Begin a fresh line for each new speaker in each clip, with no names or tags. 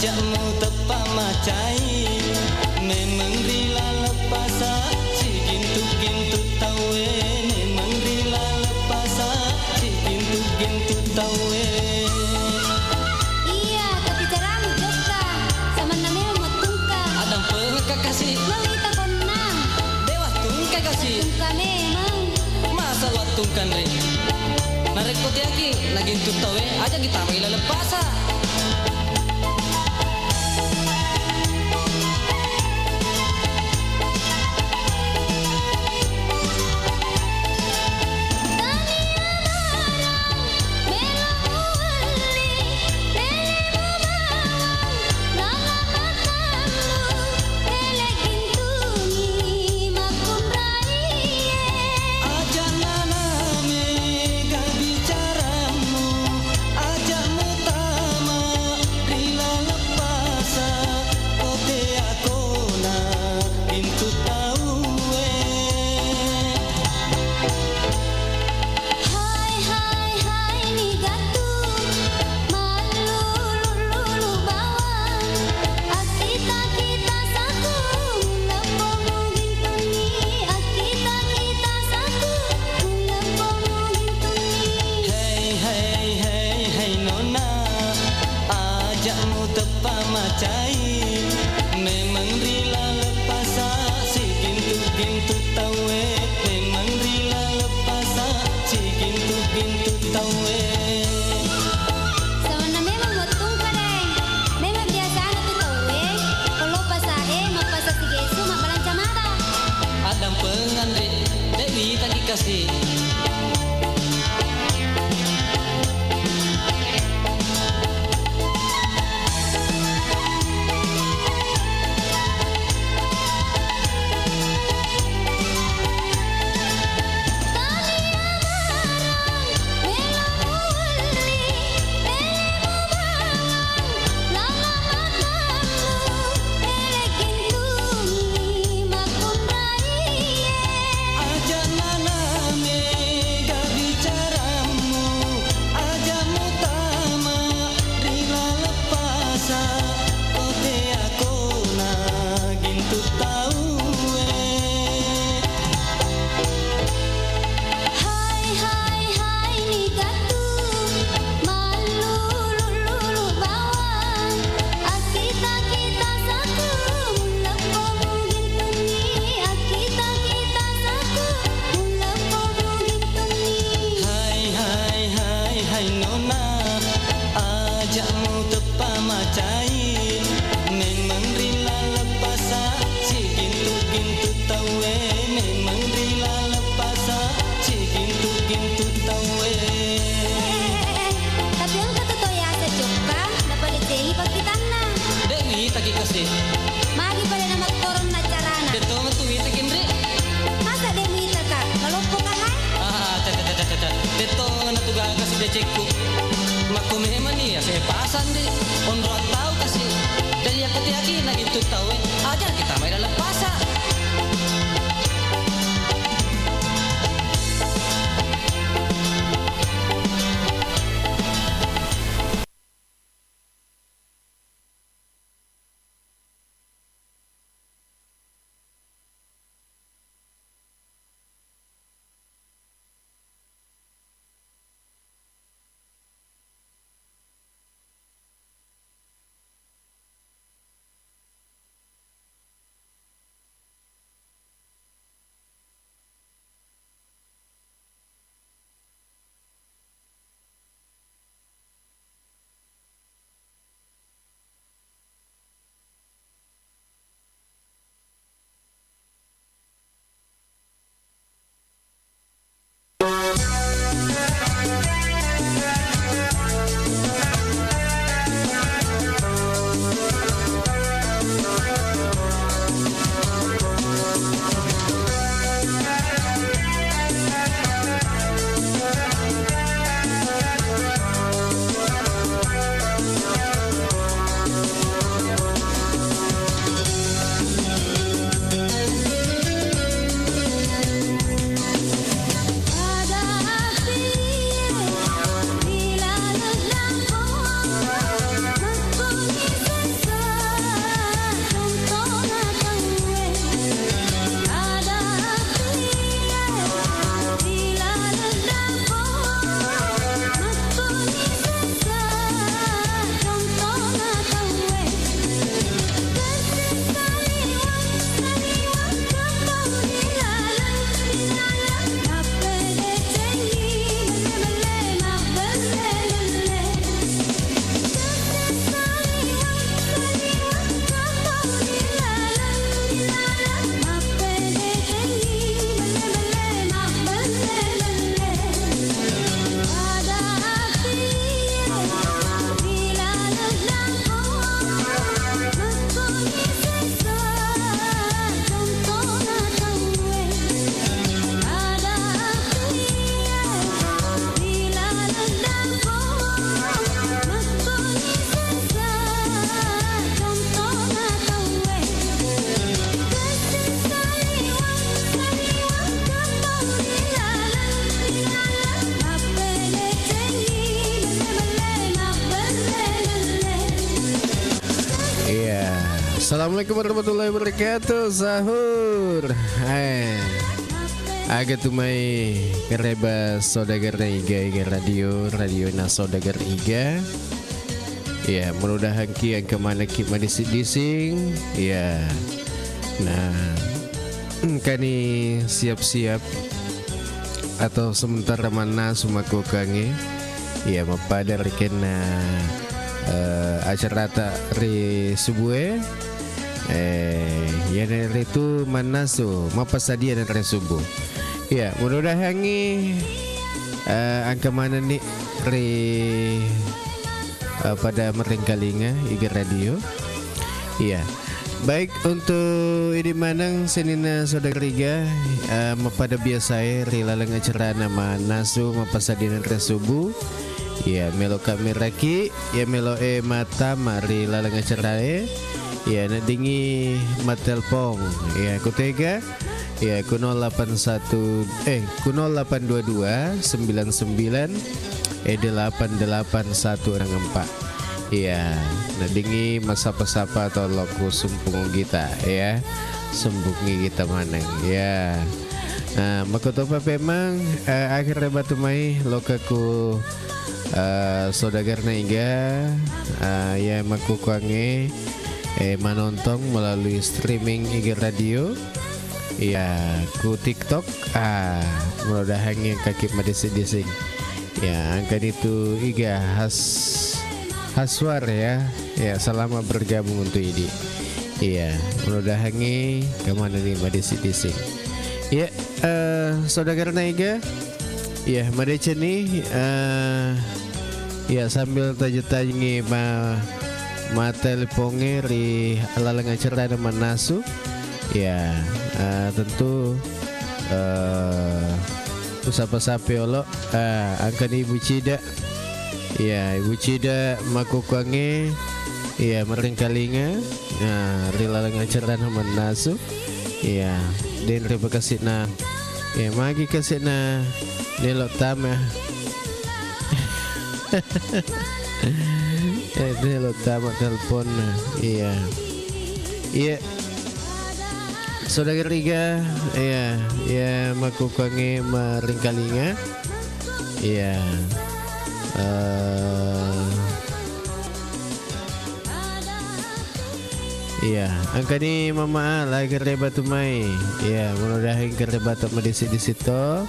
ajakmu tepat macai memang rila lepasa si gintu tawe memang rila lepasa si gintu tawe.
Iya tapi caramu juga sama namanya mau tungka
Adam pengka kasih
lawita konang
dewa tungka kasih
tungka memang
masa wat tungkan re narek ko tiaki lagi gintu tawe aja kita rila lepasa. Memang rila lepasa si gintu tawe memang rila lepasa si gintu tawe.
sama na memang mau tungka deh memang biasa anak tu tawe kalau pasahe mapasa si gesu mabalanca mata
Adam pengandre Dewi tadi kasih
Magi pada nama koron na carana.
Betul tu itu Gendri.
Masa demi taka kalau pokahan?
Betul na tu gagas si decekku. Maku memang ni saya pasan di. Onro tahu kasih. Dari aku tiaki na gitu tahu. Aja kita main dalam pasar.
Assalamualaikum warahmatullahi wabarakatuh. Sahur. Aga tumai kereba saudagar iga radio na saudagar iga. Ya, mudah-mudahan ki yang kemana ki dising. Ya. Nah, kani siap-siap atau sementara mana sumaku kange. Ya, mapada rikena acara tak ri subuh. Ya dari itu mana su mapasadia dan subuh. Ya, mudah-mudahan ni angka mana ni pada merengkalinga iga radio. Iya. Baik untuk ini manang senina saudara riga pada biasa rilalang acara nama nasu mapasadia dan subuh. Ya melo kamera ki ya melo mata mari lalang acara ya nadingi matelpong ya kutega ya kuno 822 99 8814 ya nadingi masapa-sapa atau loku sumpung kita ya sumbungi kita manang ya makotopa memang akhirnya batu mai lokaku saudagar iga ya makukange menonton melalui streaming iga radio ya ku TikTok mudah-mudahan yang kaki madising ya angka itu iga haswar ya selama bergabung untuk ini ya mudah-mudahan kemana nih madising ya saudagar iga ya madece nih ya sambil tanya-tanya ma teleponnya ri alalang acara ada manasu ya tentu usapa-sapi olo angka ni Ibu Cida ya Ibu Cida makukange ya merengkalinga ri alalang acara ada manasu ya dan terima kasih na ya magi kasih na nilok tamah dia lo tamat telepon iya saudara riga iya makukange meringkalinga iya angka ni mama lagi reba tumai iya mudah-mudahan kereba tak medisi di situ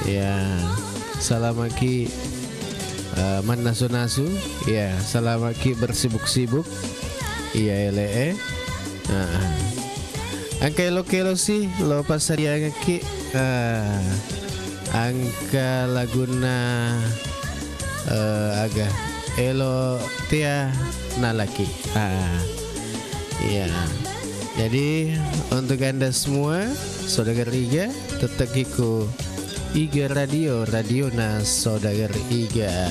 iya salamaki man nasu-nasu ya salamaki bersibuk-sibuk iya angka kelo sih lo pasaria ngaki angka laguna aga elo tia nalaki iya jadi untuk anda semua saudara Iga tetap iku Iga radio na saudagar Iga.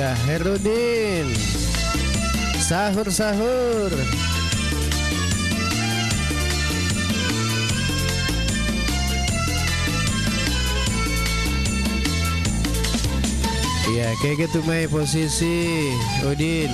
Ya, Herudin. Sahur. Ya, kayak gitu Mai posisi Udin.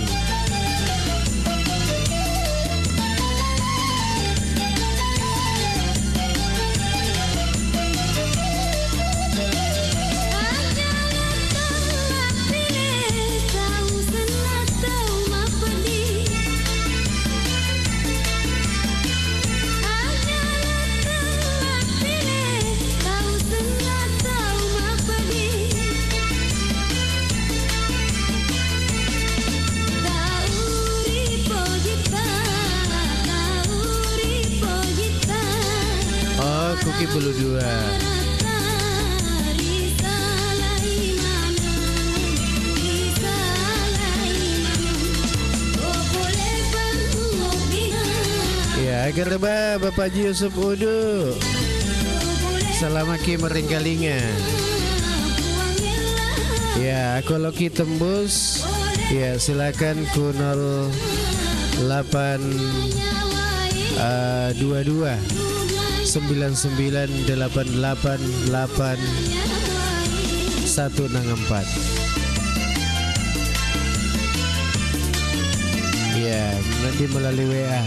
Kuki Bulu 2. Ya, agar Bapak Haji Yusuf Udu. Selama ki meringkalinga. Ya, kalau ki tembus, ya silakan ku 0822 99888164. Ya, nanti melalui WA.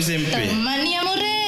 SMP.
Teman ya mure,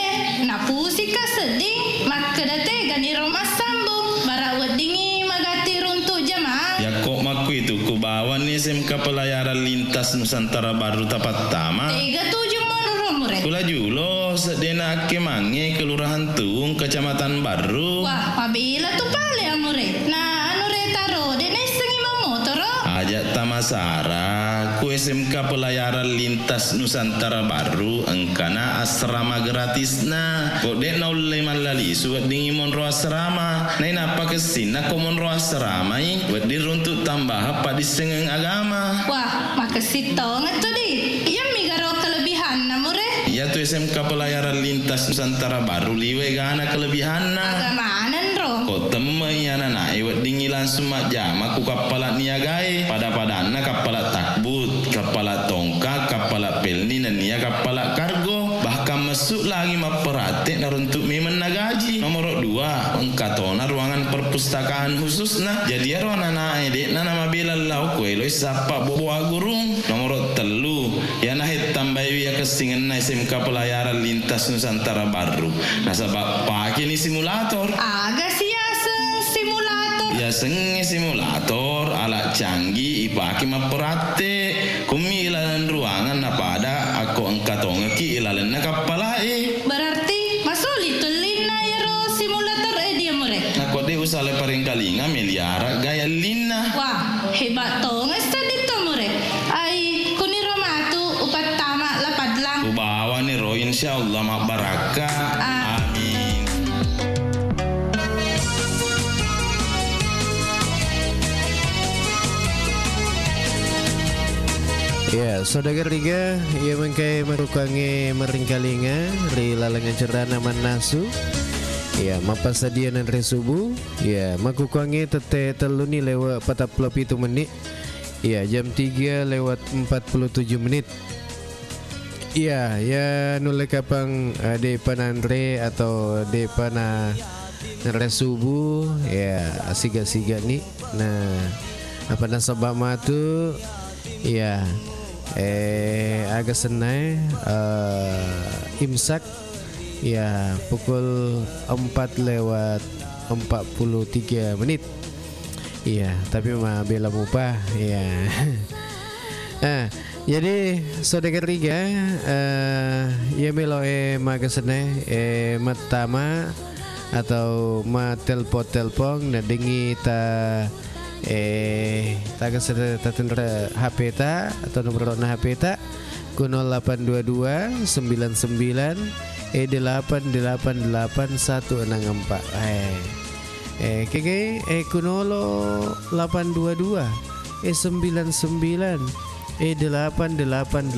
napusi ka seding, makkedate gani rumah sambung, bara wedingi magati runtuk jamaah.
Ya kok maku itu ku bawa nih SMK Pelayaran Lintas Nusantara Baru tapat tama.
37 menurut mure.
Kula julo sedena kemange Kelurahan Tuung Kecamatan Baru.
Wah, pabila tuh pale ya mure. Nah, anu re taro dene sengi motor.
Ajak tamasara ku SMK Pelayaran Lintas Nusantara Baru engkana asrama gratisna. Kok dek naulai malali suat dingi monro asrama. Nain apa kesina ko monro asrama i wedi runtuk tambah apa di sengeng agama.
Wah, makasito ngetu di. Iya migaro kelebihan na mure.
Ya tu SMK Pelayaran Lintas Nusantara Baru liwe gana kelebihanna.
Agamanan ro.
Kok temui anak iwat dingi langsung mak jama ku kapala niagai pada-padana kapala takbut, kapala tongka, kapala pelni dan nia kapala kargo. Bahkan masuk lagi maperate naruntuk memen nagaji. Nomor 2 engkatona ruangan perpustakaan khusus nah. Jadi ruangan anak dek nama bela lau kue lo sapa boboa gurung. Nomor 3 ya nah tambahi ya kesingan na SMK Pelayaran Lintas Nusantara Baru. Nah sebab pakai ni simulator.
Agak siaseng simulator.
Ya sengi simulator alat canggih ipaki maperate kumilan ruangan apa ada aku engkatonga ki ilalan na kapalai.
Berarti masuli tulina ya ro simulator dia mure.
Nah kok dia usah paling kali miliara gaya lina.
Wah, hebat to ngesad itu mure. Ai kuni romatu
Ya, saudagar tiga, ia mengkai merukangi meringkalinga, ri lalangan cerana manasu. Ya, mapasadia nan resubu. Ya, makukangi tete teluni lewat 47 menit. Ya, jam 3 lewat 47 menit. Ya, ya nulai kapang de panandre atau de pana resubu. Ya, asiga-siga ni. Nah, apa nasabah matu? Ya. Agak senai imsak ya pukul 4 lewat 43 menit. Iya, tapi mah bela mupa ya. Jadi saudara tiga ya melo maga senai matama atau ma telpon na dengi ta taga tatendra HP ta atau nomor na HP ta 0822 99 888 164 kunolo 822 99 888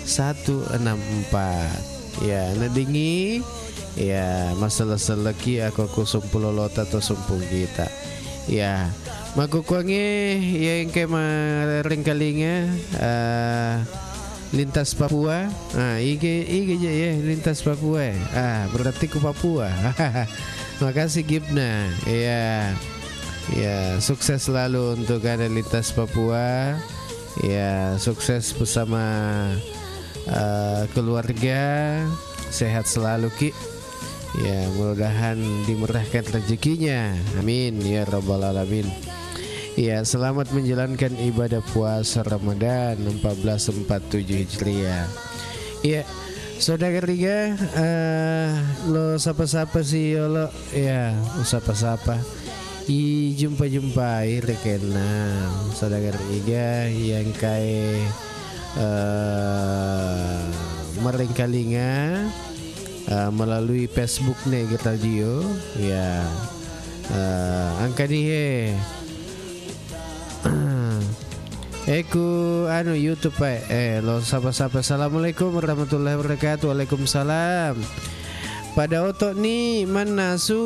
164 ya nadingi ya masalah seleki aku sumpulolota atau sumpul kita ya makukuangi yang ringkalinga lintas Papua. Ige ya lintas Papua. Berarti ke Papua. Makasih Gibna. Ya. Ya, sukses selalu untuk ada lintas Papua. Ya, sukses bersama keluarga. Sehat selalu Ki. Ya, mudah-mudahan dimurahkan rezekinya. Amin ya rabbal alamin. Ya, selamat menjalankan ibadah puasa Ramadan 1447 Hijriah. Ya, saudara tiga, lo sapa-sapa sih lo, ya, sapa-sapa. Jumpa-jumpai rekena saudara tiga yang kayak merengkalinga melalui Facebook nih kita radio, ya, angka dia. YouTube lo sapa-sapa. Assalamualaikum warahmatullahi wabarakatuh. Waalaikumsalam. Pada otok ni manasu.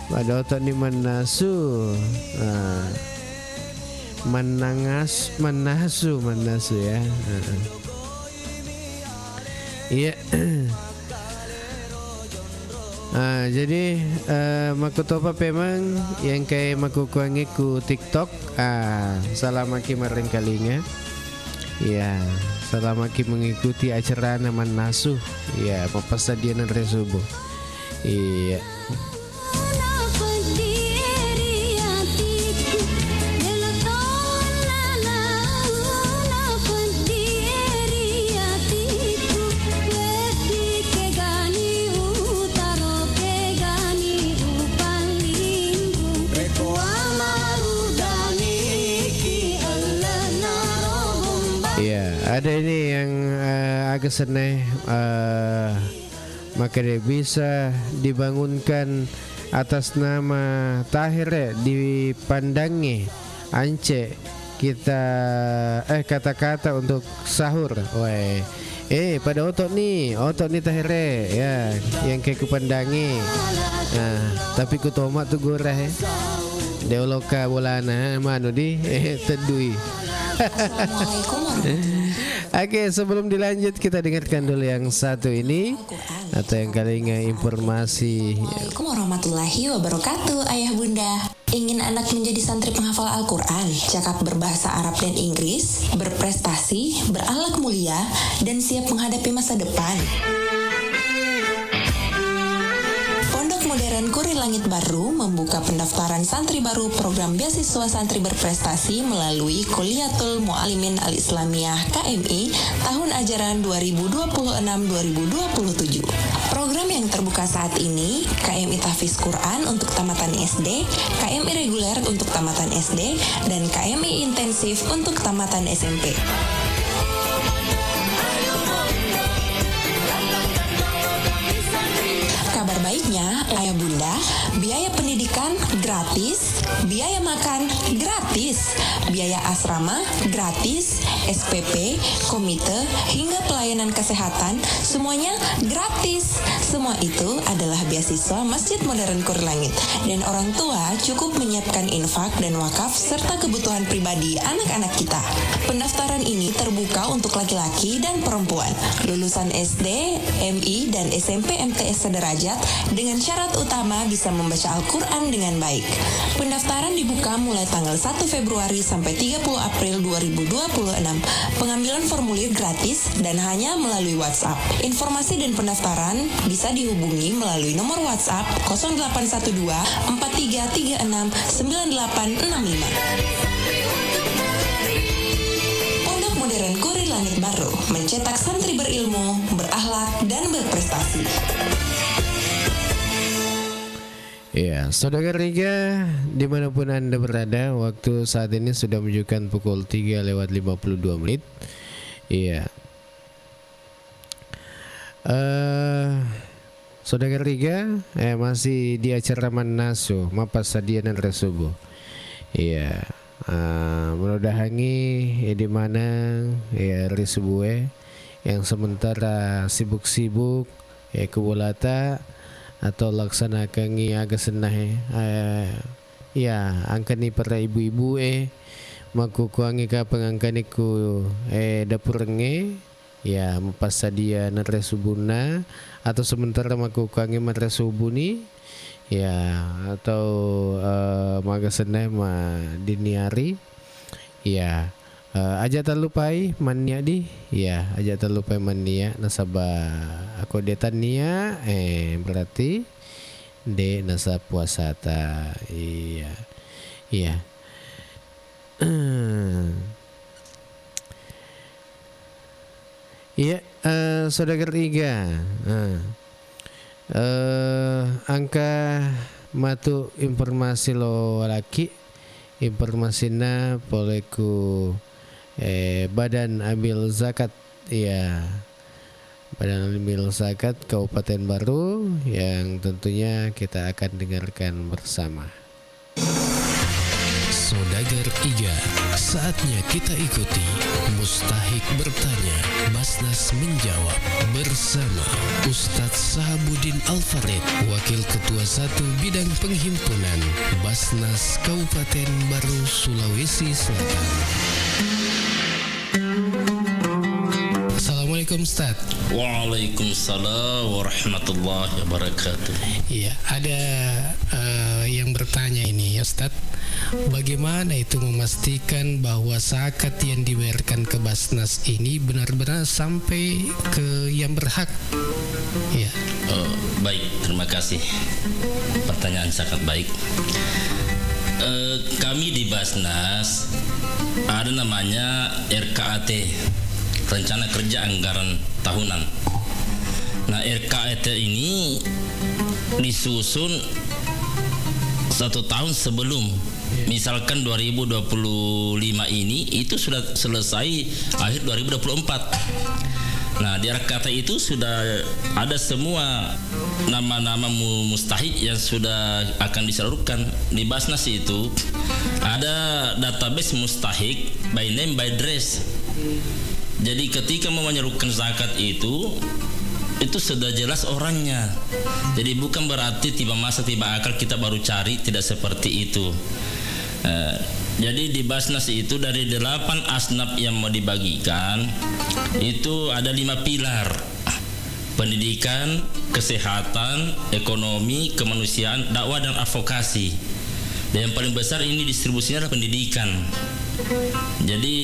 Pada otok ni manasu. Manasu ya. Iya. Jadi makutopa memang yang kayak makukuangi ku TikTok. Salamaki merengkalinga. Ya, salamaki mengikuti acara naman nasuh. Ya, papasadian resubuh. Iya. Ada ini yang agak seneh, maka dia bisa dibangunkan atas nama Tahir dipandangi ance kita kata-kata untuk sahur. Pada otot nih Tahir ya yang kayak kupandangi. Tapi ku tomat tuh gorah Deoloka bolana manu di tedui. Oke, sebelum dilanjut kita dengarkan dulu yang satu ini atau yang kalinya informasi.
Assalamualaikum warahmatullahi wabarakatuh. Ayah bunda, ingin anak menjadi santri penghafal Al-Quran, cakap berbahasa Arab dan Inggris, berprestasi, berakhlak mulia, dan siap menghadapi masa depan? Modern Kurir Langit Baru membuka pendaftaran santri baru program beasiswa santri berprestasi melalui Kuliatul Mu'alimin Al-Islamiyah KMI tahun ajaran 2026-2027. Program yang terbuka saat ini KMI Tahfiz Quran untuk tamatan SD, KMI reguler untuk tamatan SD, dan KMI intensif untuk tamatan SMP. Kabar baiknya, ayah bunda, biaya pendidikan pendidikan gratis, biaya makan gratis, biaya asrama gratis, SPP, komite, hingga pelayanan kesehatan semuanya gratis. Semua itu adalah beasiswa Masjid Modern Kurilangit dan orang tua cukup menyiapkan infak dan wakaf serta kebutuhan pribadi anak-anak kita. Pendaftaran ini terbuka untuk laki-laki dan perempuan, lulusan SD, MI, dan SMP MTS sederajat dengan syarat utama bisa membaca Al-Quran dengan baik. Pendaftaran dibuka mulai tanggal 1 Februari sampai 30 April 2026. Pengambilan formulir gratis dan hanya melalui WhatsApp. Informasi dan pendaftaran bisa dihubungi melalui nomor WhatsApp 0812 4336 9865. Pondok Modern Kurilangit Baru mencetak santri berilmu, berakhlak, dan berprestasi.
Ya, saudara Riga, dimanapun Anda berada, waktu saat ini sudah menunjukkan pukul 3:52. Iya. Saudara Riga, masih di acara Manasu, Mapas Sadianan Resubuh. Iya. Menudahangi di mana ya Resubuh yang sementara sibuk-sibuk kubulata atau laksanakan agak senah ya angkani para ibu-ibu maku kuangi ka pengangkaniku dapur nge ya mapasadia naresubuna atau sementara maku kuangi maresubuni ya atau maga senah ma diniari ya aja terlupai mania di ya aja terlupai mania nasabah aku detania berarti de nasa puasata iya iya iya saudara Iga angka matu informasi lo laki informasinya poleku Badan Amil Zakat ya Badan Amil Zakat Kabupaten Baru yang tentunya kita akan dengarkan bersama.
Saudagar Iga, saatnya kita ikuti Mustahik bertanya, Basnas menjawab bersama Ustadz Sahabuddin Al-Farid, Wakil Ketua 1 Bidang Penghimpunan Basnas Kabupaten Baru Sulawesi Selatan. Assalamualaikum Ustaz.
Waalaikumsalam warahmatullahi wabarakatuh.
Iya, ada yang bertanya ini ya Ustaz, bagaimana itu memastikan bahwa zakat yang dibayarkan ke Basnas ini benar-benar sampai ke yang berhak? Ya.
Baik, terima kasih. Pertanyaan sangat baik. Kami di Basnas ada namanya RKAT, Rencana Kerja Anggaran Tahunan. Nah, RKAT ini disusun 1 tahun sebelum. Misalkan 2025 ini itu sudah selesai akhir 2024. Nah, di RKAT itu sudah ada semua nama-nama mustahik yang sudah akan disalurkan. Di Basnas itu ada database mustahik by name by address. Jadi ketika mau menyalurkan zakat itu sudah jelas orangnya. Jadi bukan berarti tiba masa tiba akal kita baru cari, tidak seperti itu. Jadi di Basnas itu dari 8 asnaf yang mau dibagikan itu ada 5 pilar: pendidikan, kesehatan, ekonomi, kemanusiaan, dakwah dan advokasi. Dan yang paling besar ini distribusinya adalah pendidikan. Jadi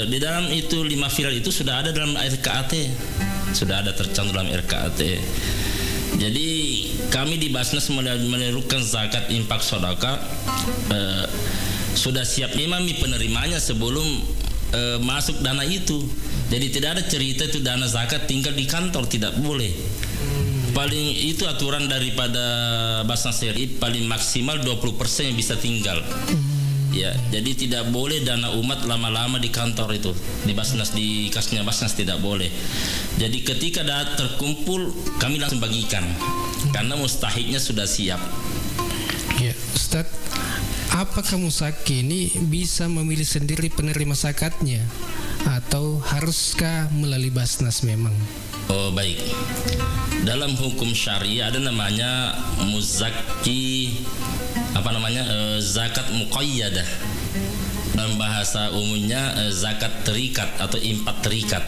di dalam itu 5 pilar itu sudah ada dalam RKAT, sudah ada tercantum dalam RKAT. Jadi kami di Basnas menyalurkan zakat infak sedekah sudah siap memang penerimanya sebelum masuk dana itu. Jadi tidak ada cerita itu dana zakat tinggal di kantor, tidak boleh. Paling itu aturan daripada Basnas RI, paling maksimal 20% yang bisa tinggal. Ya, jadi tidak boleh dana umat lama-lama di kantor itu. Di Basnas, di kasnya Basnas tidak boleh. Jadi ketika terkumpul kami langsung bagikan karena mustahiknya sudah siap.
Ya. Ustadz, apakah musaki ini bisa memilih sendiri penerima zakatnya atau haruskah melalui Basnas memang?
Oh baik. Dalam hukum syariah ada namanya muzaki zakat muqayyadah. Dalam bahasa umumnya zakat terikat atau impak terikat.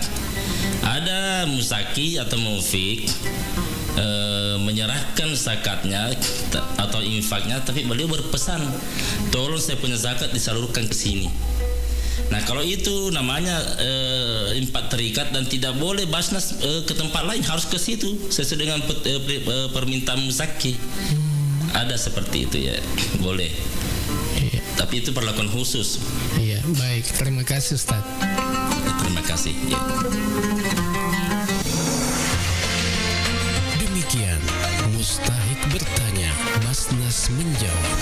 Ada musaki atau mufik menyerahkan zakatnya atau infaknya, tapi beliau berpesan, tolong saya punya zakat disalurkan ke sini. Nah kalau itu namanya impak terikat dan tidak boleh Basnas ke tempat lain, harus ke situ sesuai dengan permintaan musaki. Ada seperti itu ya, boleh.
Iya.
Tapi itu perlakuan khusus.
Iya, baik. Terima kasih Ustaz.
Terima kasih. Ya.
Demikian Mustahik bertanya, Basnas menjawab.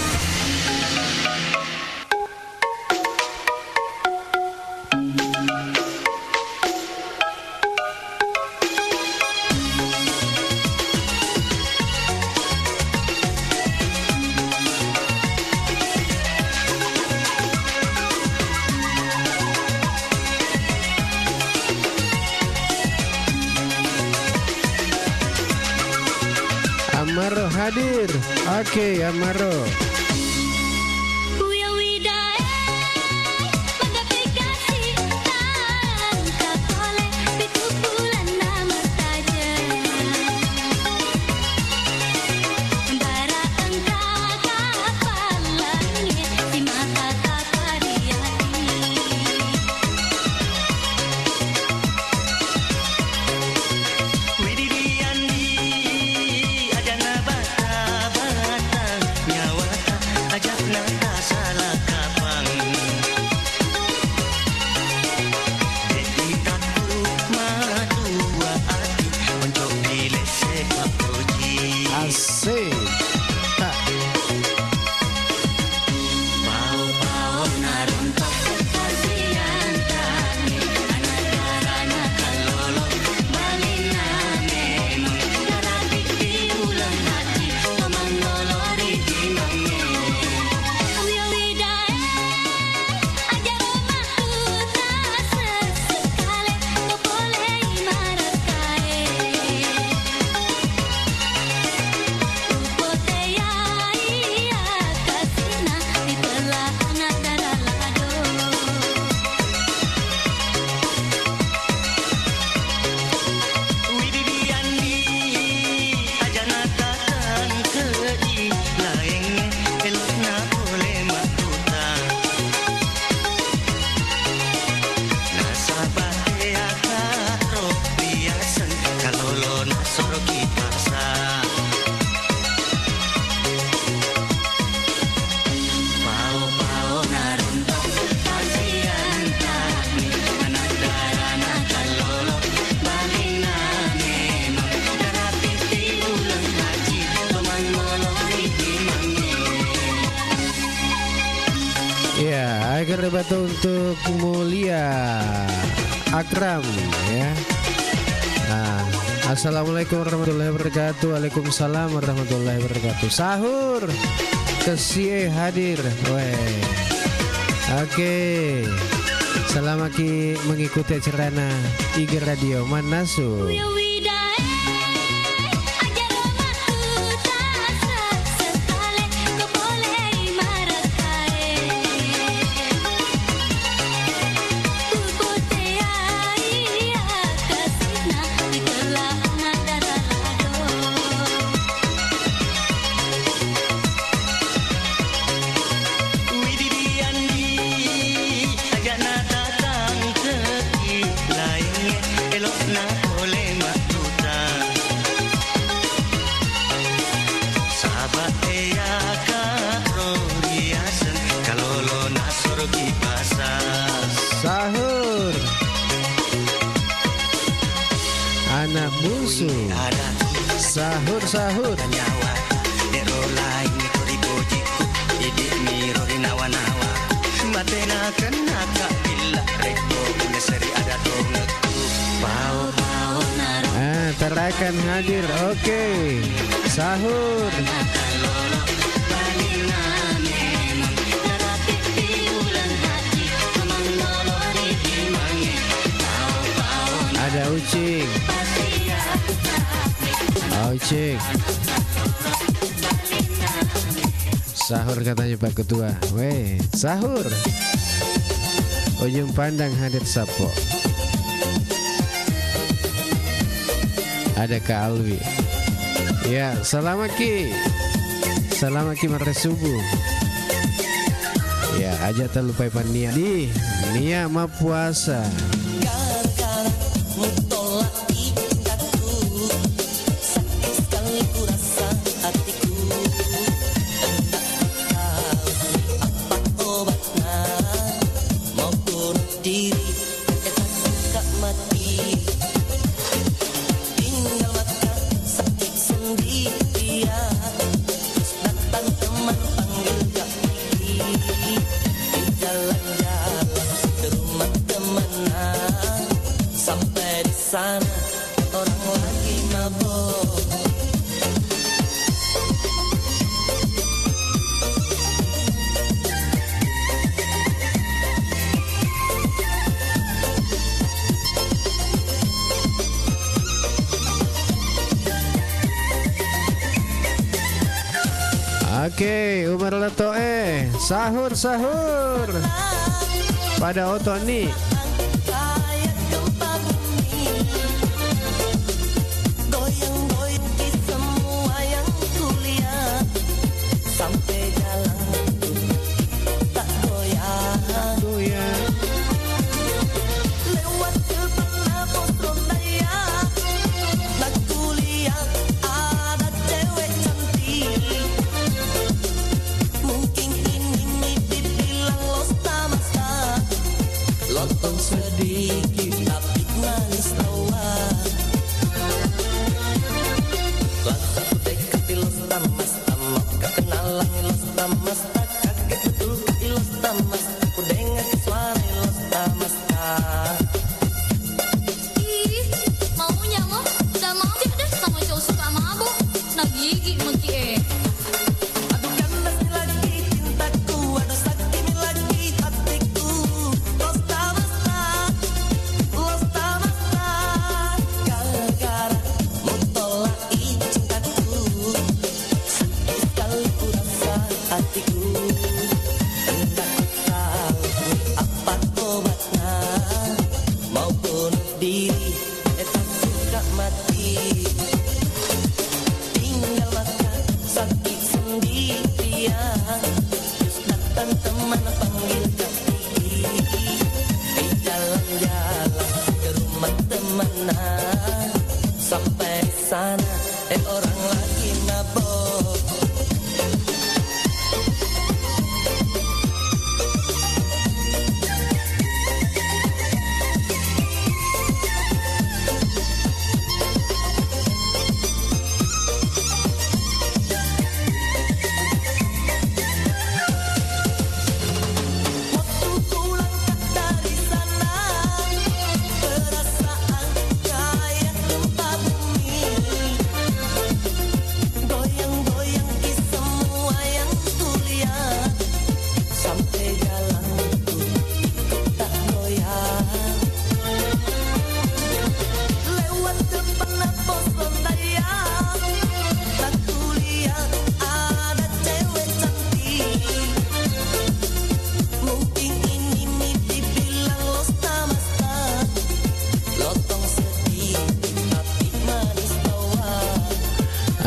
Amaro hadir. Oke, Amaro. Asik. Ya, agar batu untuk mulia Akram ya. Nah, assalamualaikum warahmatullahi wabarakatuh. Waalaikumsalam warahmatullahi wabarakatuh. Sahur kesie hadir. Weh. Oke. Selamat mengikuti acara IG Radio Manasu. Sahur anak bungsu sahur terakan hadir. Oke, sahur cek. Sahur katanya Pak Ketua. Weh, sahur. Ujung pandang hadir sapo. Ada Kak Alwi. Ya, selamat Ki. Selamat Ki mare subuh. Ya, aja tak lupa pan Nia. Di Nia ma puasa. Oke, Umar Leto sahur pada oto nih.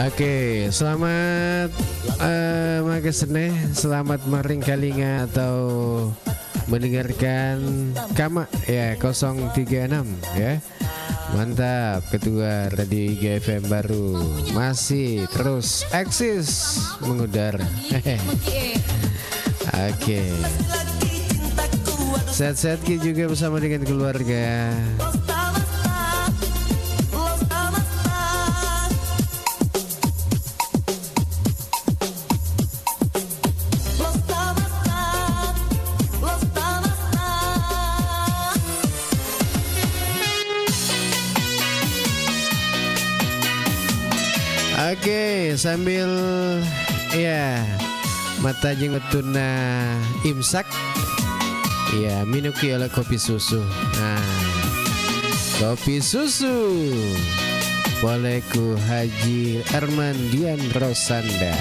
Oke, selamat magesne, selamat maring kalinga atau mendengarkan Kama ya 036 ya. Mantap, Ketua Radio IGFM baru masih terus eksis mengudara. Oke. Sehat-sehat juga bersama dengan keluarga. Oke, sambil ya mata jengetuna imsak, ya minuki oleh kopi susu. Nah, kopi susu boleh ku Haji Arman Dian Rosanda.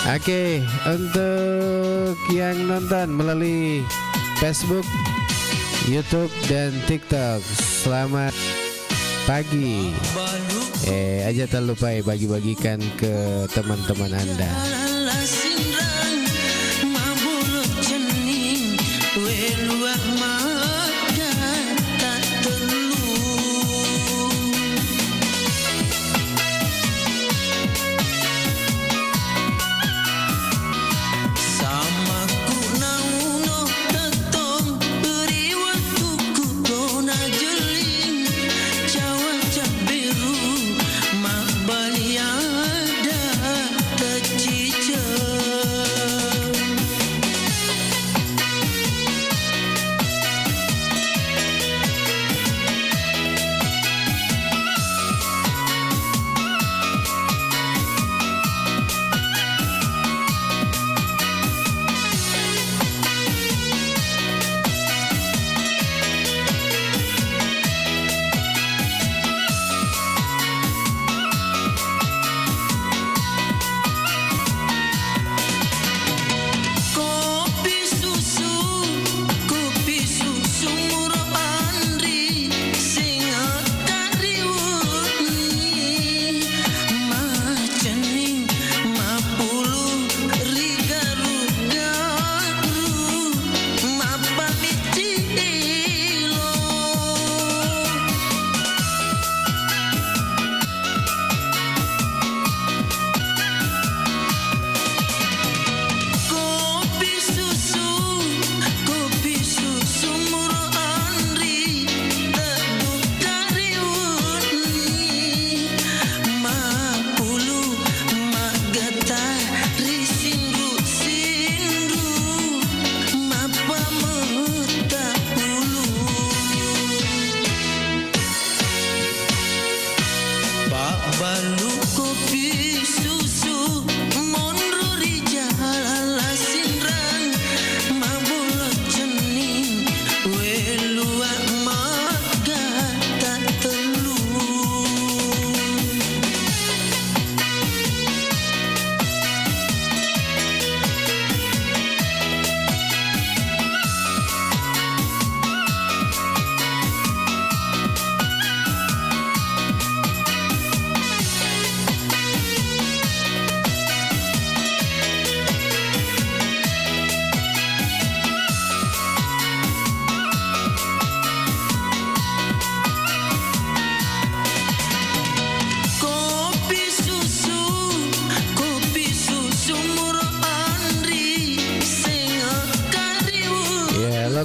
Oke, untuk yang nonton melalui Facebook, YouTube dan TikTok, selamat pagi. Aja tak lupa bagi-bagikan ke teman-teman Anda.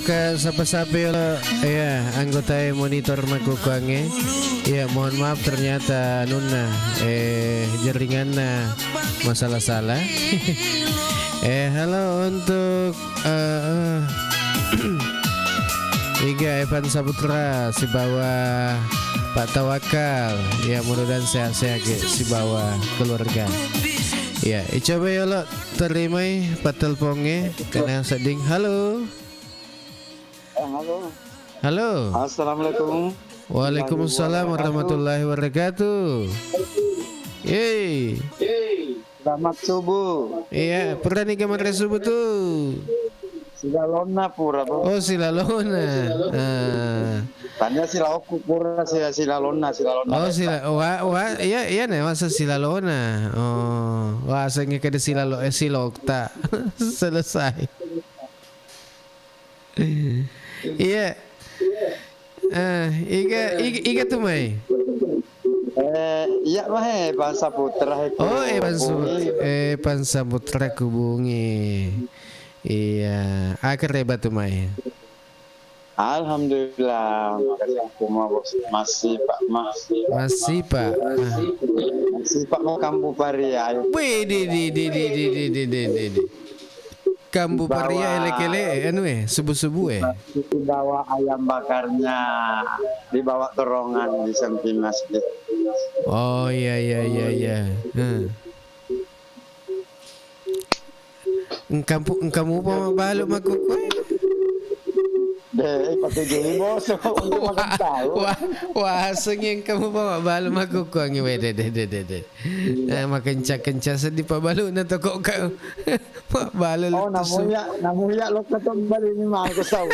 Ke sapa-sapa ya anggota monitor makukuange. Ya mohon maaf ternyata nuna jaringannya masalah salah. Halo untuk Iga Evan Saputra si bawah Pak Tawakal. Ya mudah-mudahan sehat-sehat si bawah keluarga. Ya coba ya lo terima Pak teleponnya karena seding. Halo. Halo.
Assalamualaikum.
Waalaikumsalam warahmatullahi wabarakatuh. Yeay.
Selamat subuh.
Iya, pernah nih kemarin subuh tuh.
Silalona pura.
Oh, Silalona.
Tanya silaoku pura silalona.
Oh, iya nih masa Silalona. Oh, wah saya kada silokta. Selesai. Iya. Iga tuh Mai.
Iya mah Evan Saputra.
Oh, Evan Saputra kubungi. Iya, akhir hebat tuh Mai.
Alhamdulillah. Masih Pak mau Kambu Paria.
Wih, di. Kambu Paria elek-elek subuh-subuh
Dibawa ayam bakarnya, dibawa torongan di samping masjid.
Oh iya. Kamu apa balok makukui?
Deh, patujui bos untuk makan tahu.
Wah, sengeng kamu bawa balu maku kuangi wede de. Makan kencang sedih pa balu na to kok kau. Balu.
Oh, namuya lo ketong bali ni mako saur.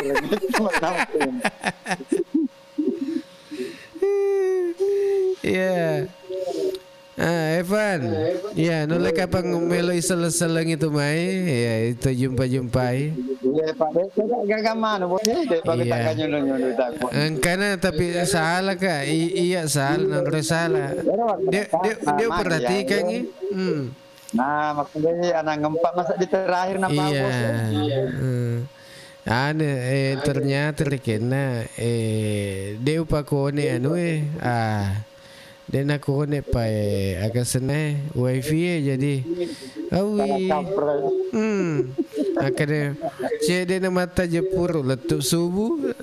Ya. Evan. Ya, nolak kapang melo isel-seleng itu mai. Ya, itu jumpa-jumpai.
Iya, Pak. Gak mana bos ni. Pak kita kan nyuruh tak.
Karena tapi salah kak. Iya salah, non salah. Dia perhatikan ni.
Nah, maksudnya anak ngempak masa di terakhir nampak bos.
Ternyata kena dia upakone dan aku kone pa agak senang wifi jadi awi akhirnya cede na mata jepur letup subuh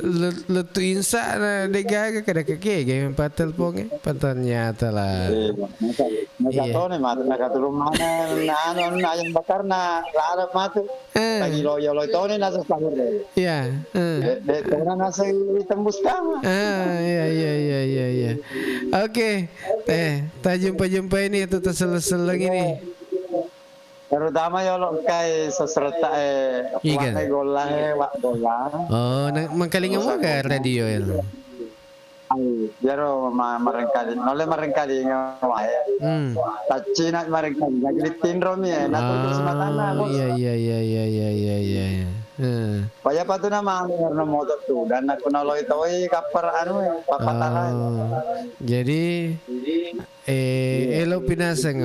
letup insa na degaga kada keke game patel ponge ternyata lah
Nagataw ni matu nakatulong mana na yang bakar na larap matu lagi loyo to ni nasa sahur
ya
de nasa tembus kama
ya oke ta jumpa ini itu terseleng ini
terutama yolo kay saserta
Ikan.
gola wak gola
oh mangkalingan mo ka radio yan
Jaro marengkali, nole marengkali ngawae. Tacina marengkali, lagi tindrom ya, nato sematana bos.
Iya.
Paya patu nama karena motor tuh, dan aku noloi toy kapar papatahan.
Jadi elo pinasang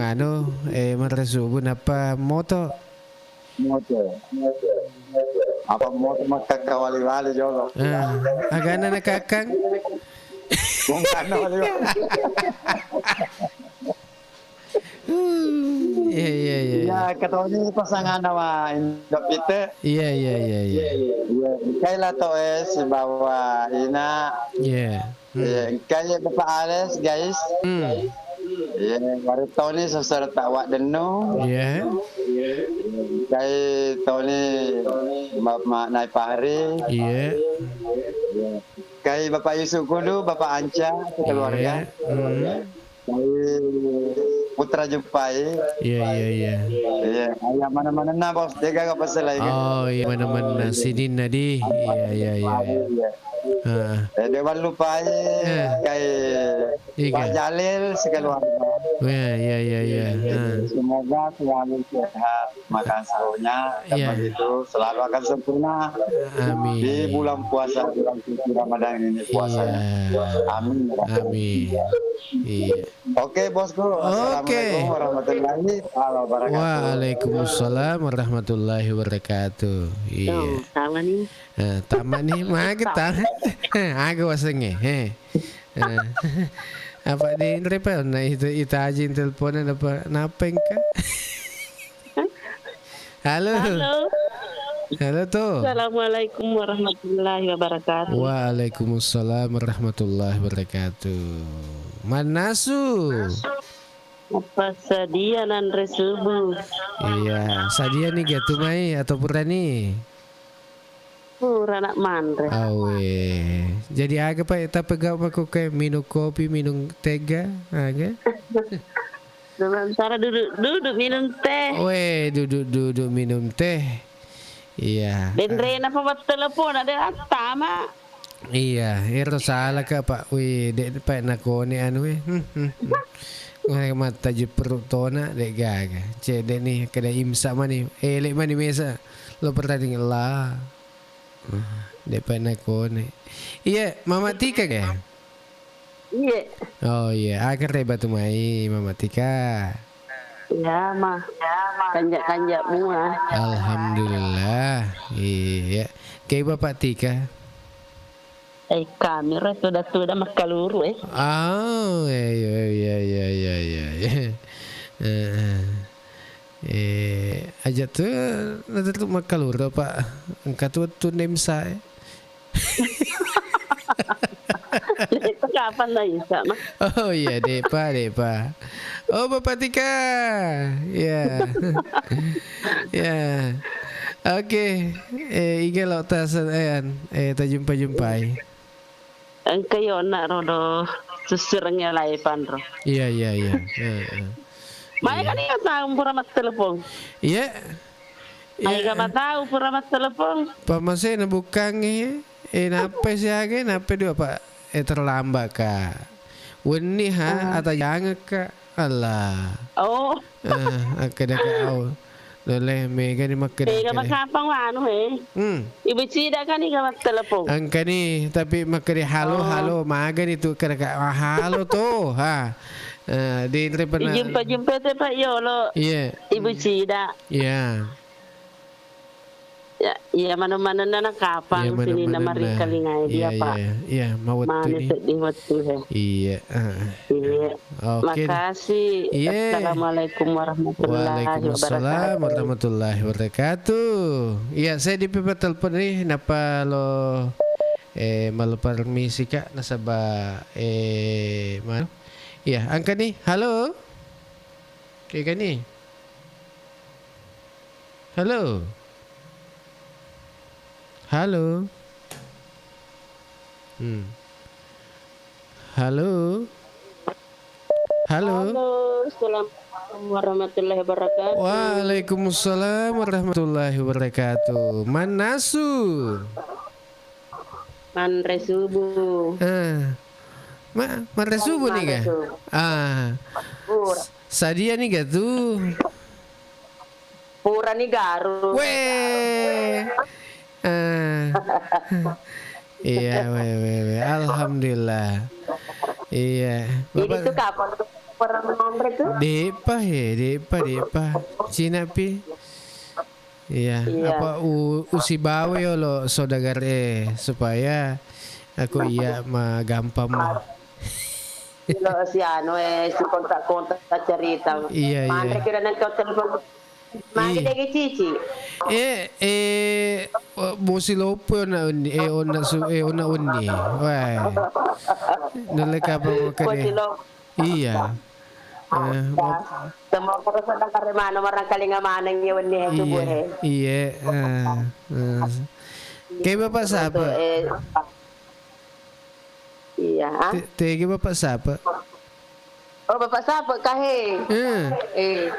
marasubun apa moto?
Apa moto makakawali-wali jolo.
Agana nakakang?
Bukan wali.
Iya.
Ya ketoni pasangan nama Indopite.
Iya.
Kaila to si bawa ina.
Iya.
Kaya Bapak Ales guys. Ya, baru Tony seserta wak denu.
Iya.
Kay Tony Bapak Naik Pahri.
Iya.
Kay Bapak Yusuf Kudu, Bapak Anca, keluarga. Kay Putra Jupai.
Iya.
Iya, ayah mana-mana na bos, dia gak pasal lagi.
Oh iya mana-mana sini nadi. Iya.
Dewan lupai kay Pak Jalil sekeluarga.
Iya.
Semoga selalu sehat makan sahurnya dan begitu selalu akan sempurna.
Amin.
Di bulan puasa bulan suci Ramadan ini puasanya. Amin.
Iya.
Oke bosku. Assalamualaikum warahmatullahi wabarakatuh.
Waalaikumsalam warahmatullahi wabarakatuh. Iya.
Sama nih.
Tamat nih kita agak wasengnya apa di repel nah itu aja teleponan apa napeng kah halo tuh
Assalamualaikum warahmatullahi wabarakatuh.
Waalaikumsalam warahmatullahi wabarakatuh. Manasu
apa sadianan resubuh
iya sadia nih gatu mai atau purani
anak mandre.
Awe. Jadi agak pak tapi gak aku kayak minum kopi, minum tega, agak.
Sementara duduk minum teh.
Weh, duduk minum teh. Iya.
Dan Rena apa telepon ada tama.
Iya, itu salah kak pak. Weh, dek pak nakone anu weh. Mata je perut tona dek gaga. Cek dek nih kena imsak mani. Lek mani mesa. Lo pertandingan lah. Depan aku nih. Iya, Mama Tika kan?
Iya.
Oh iya, akhir reba tuh mai Mama Tika.
Ya mah. Kanjak bunga.
Alhamdulillah. Iya. Kayak Bapak Tika.
Kami sudah makaluru
Oh, iya. Aja tuh nanti tuh makalur pak angkat tuh name saya
itu kapan lagi sama
oh iya depa oh Bapak Tika ya Oke, Iga lo tasan ta jumpa-jumpai.
Engke yo nak rodo susurnya lai pandro.
Iya.
Mai kan iya tahu pura mat telepon.
Iya.
Ai ga tahu pura mat telepon.
Pamasay na bukang napa siya napa dia pak terlambat ka. Weni ha atau jangan ka. Allah.
Oh.
Kada ka Loleh mega ni makan.
Ga makapang anu Ibu cida kan iga mat telepon.
Angka ni tapi makan halo maga ni tu kada ka halo tu ha. Di pernah
Jumpa tu Pak Yolo.
Iya.
Ibu cida.
Iya.
Ya mana-mana na kapang sini na marikalingai dia Pak.
Iya, mau tu ni.
Sedih waktu
Iya.
Iya.
Oke.
Makasih.
Iya.
Assalamualaikum warahmatullahi
Waalaikumsalam
wabarakatuh.
warahmatullahi wabarakatuh. Iya, saya di pipa telepon ni napa lo malu permisi Kak nasaba mana? Iya, angka ni. Halo. Kayak ni. Halo. Halo. Halo.
Assalamualaikum warahmatullahi wabarakatuh.
Waalaikumsalam warahmatullahi wabarakatuh. Manasu.
Manre subuh.
Manre subuh nih ga? Sadia nih ga tuh?
Pura nih Garut.
Weh. Iya, alhamdulillah. Iya.
Jadi itu kapan orang nomor itu?
Depa. Cina pi. Iya. Apa usibawe lo saudagar supaya aku iya gampang mah.
Lo si anu si kontak cerita.
Iya.
Mana kira nak kau telepon? Mana dia cici?
Musilopo na ona uni. Wah. Nalika pa makare. Iya.
Semua perusahaan karena mana orang kalinga mana nyewen ni itu boleh.
Iya. Kayak bapak siapa?
Iya.
Kayak bapak siapa?
Oh bapak siapa kahe?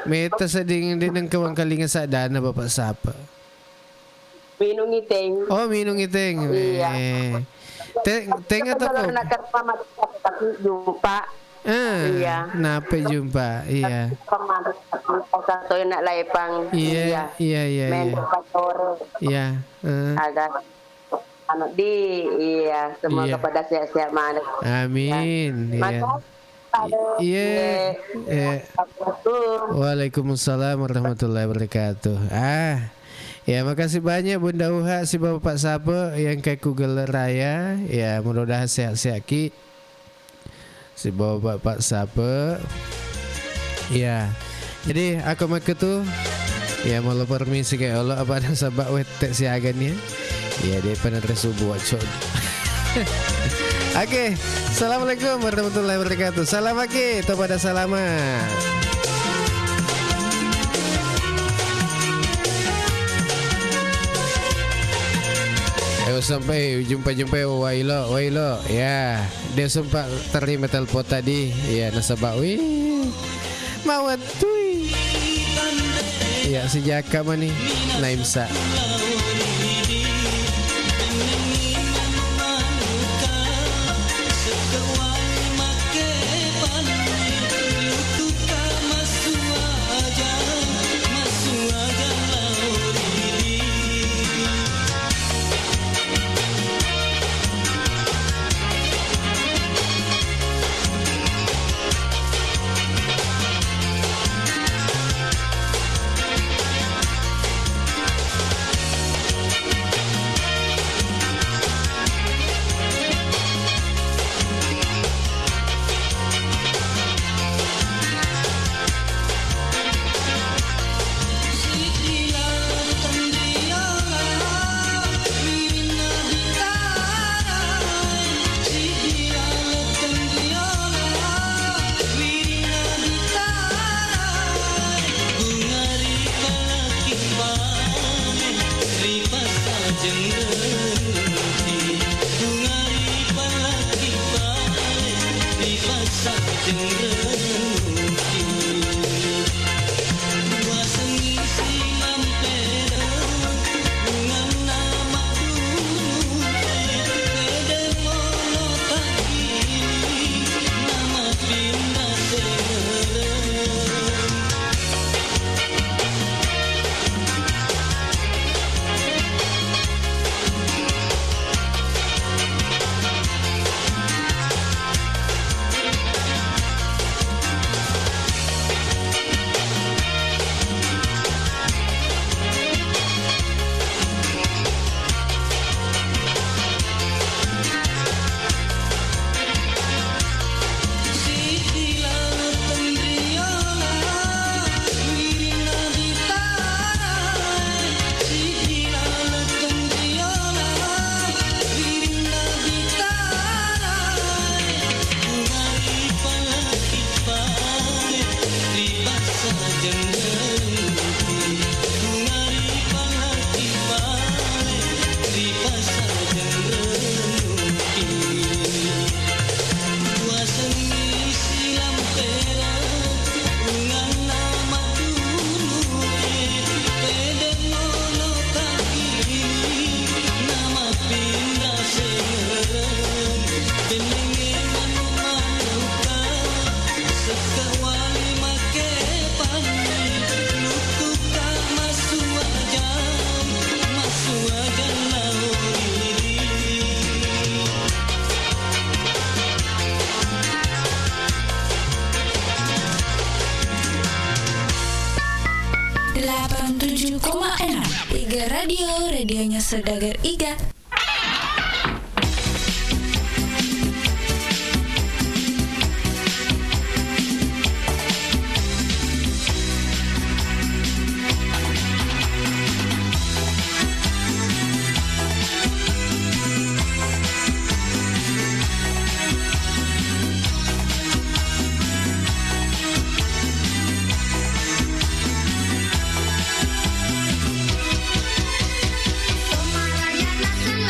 Meta seding din ng kawang kalinga sa dana bapak siapa?
Minung iteng.
Oh minung iteng.
Iya.
Teng atau
kalau nak kerja tapi jumpa. Iya.
Napa jumpa? Iya.
Satu yang nak laipang.
Iya.
Main pastor.
Iya.
Ada anak iya semua kepada siap-siap mana.
Amin. Iya. Iya. Waalaikumsalam warahmatullahi wabarakatuh. Ya makasih banyak Bunda Uha si Bapak Sapa yang kayak Google Raya. Ya mudah-mudahan sehat-sehat ki. Si Bapak Sapa. Ya. Jadi aku mak tu ya mau permisi kayak Allah apa ada sabak wetek siagannya. Ya dia pernah tersubuh cok. Oke, assalamualaikum warahmatullahi wabarakatuh. Salam lagi, kepada salama. Sampai jumpa Wailo, ya. Dia sempat terima telepon tadi, ya nasabah. Mawat tui. Ya sejak kapan nih? Naimsa.
Iga Radio, radionya Saudagar Iga.
Somalaya nasan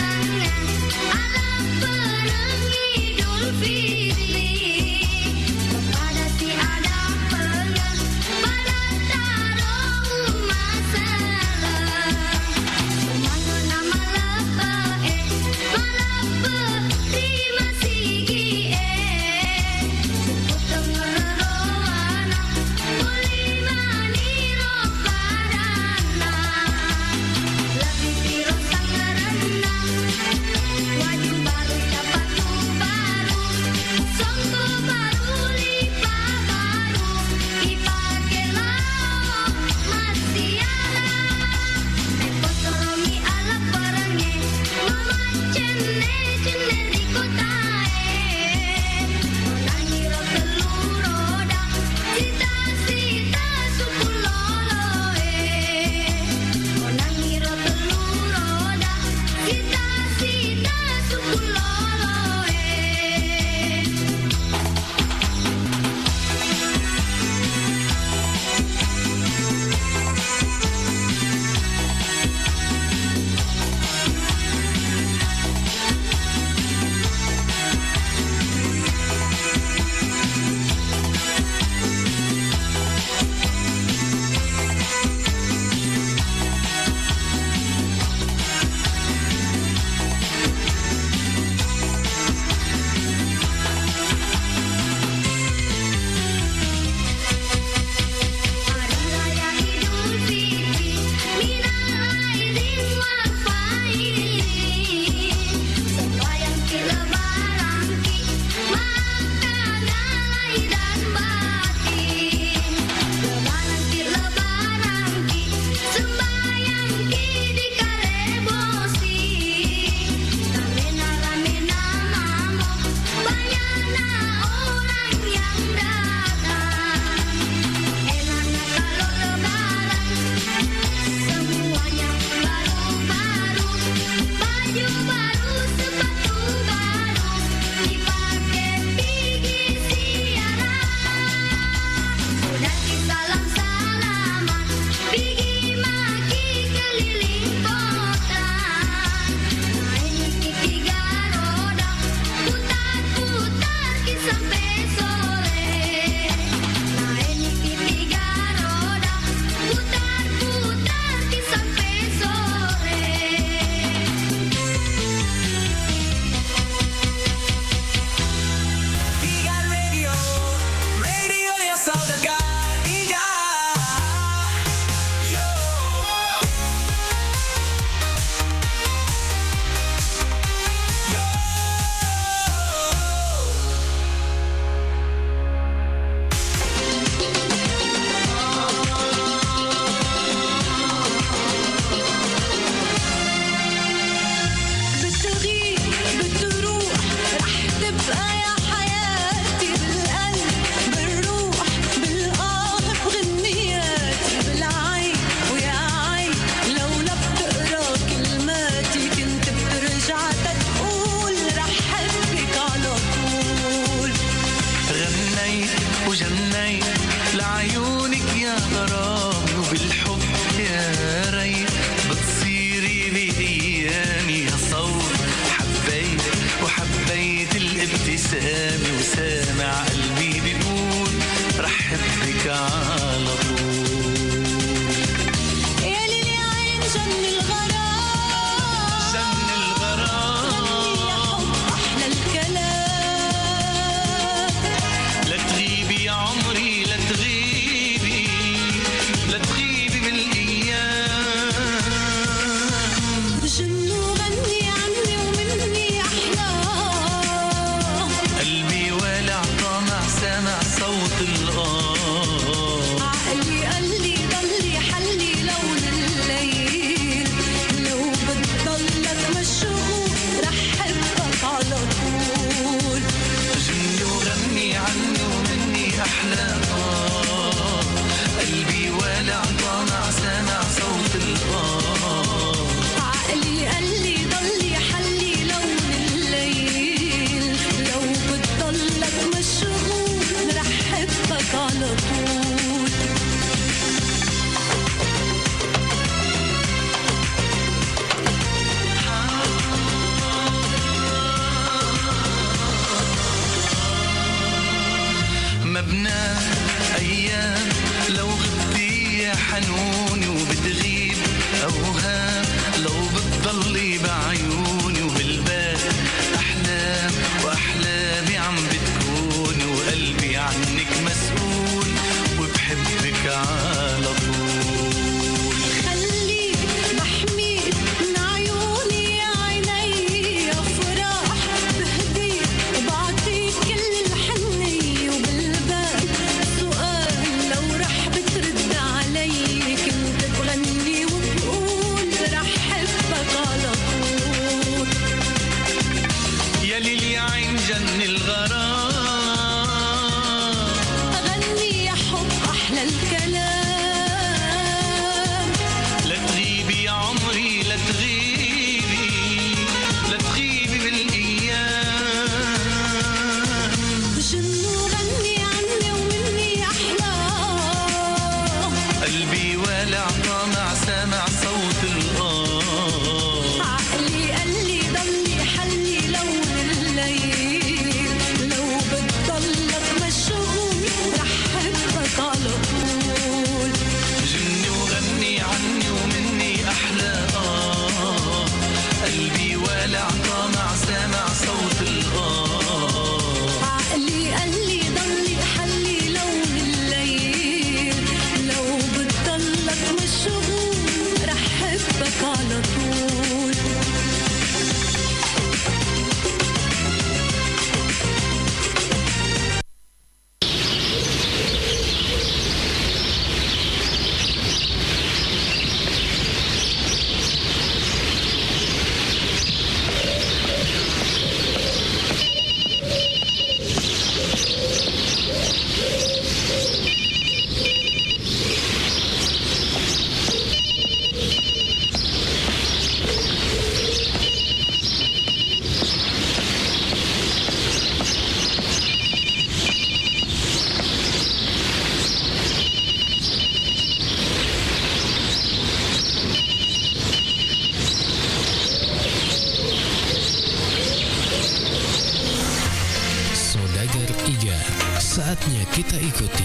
Saatnya kita ikuti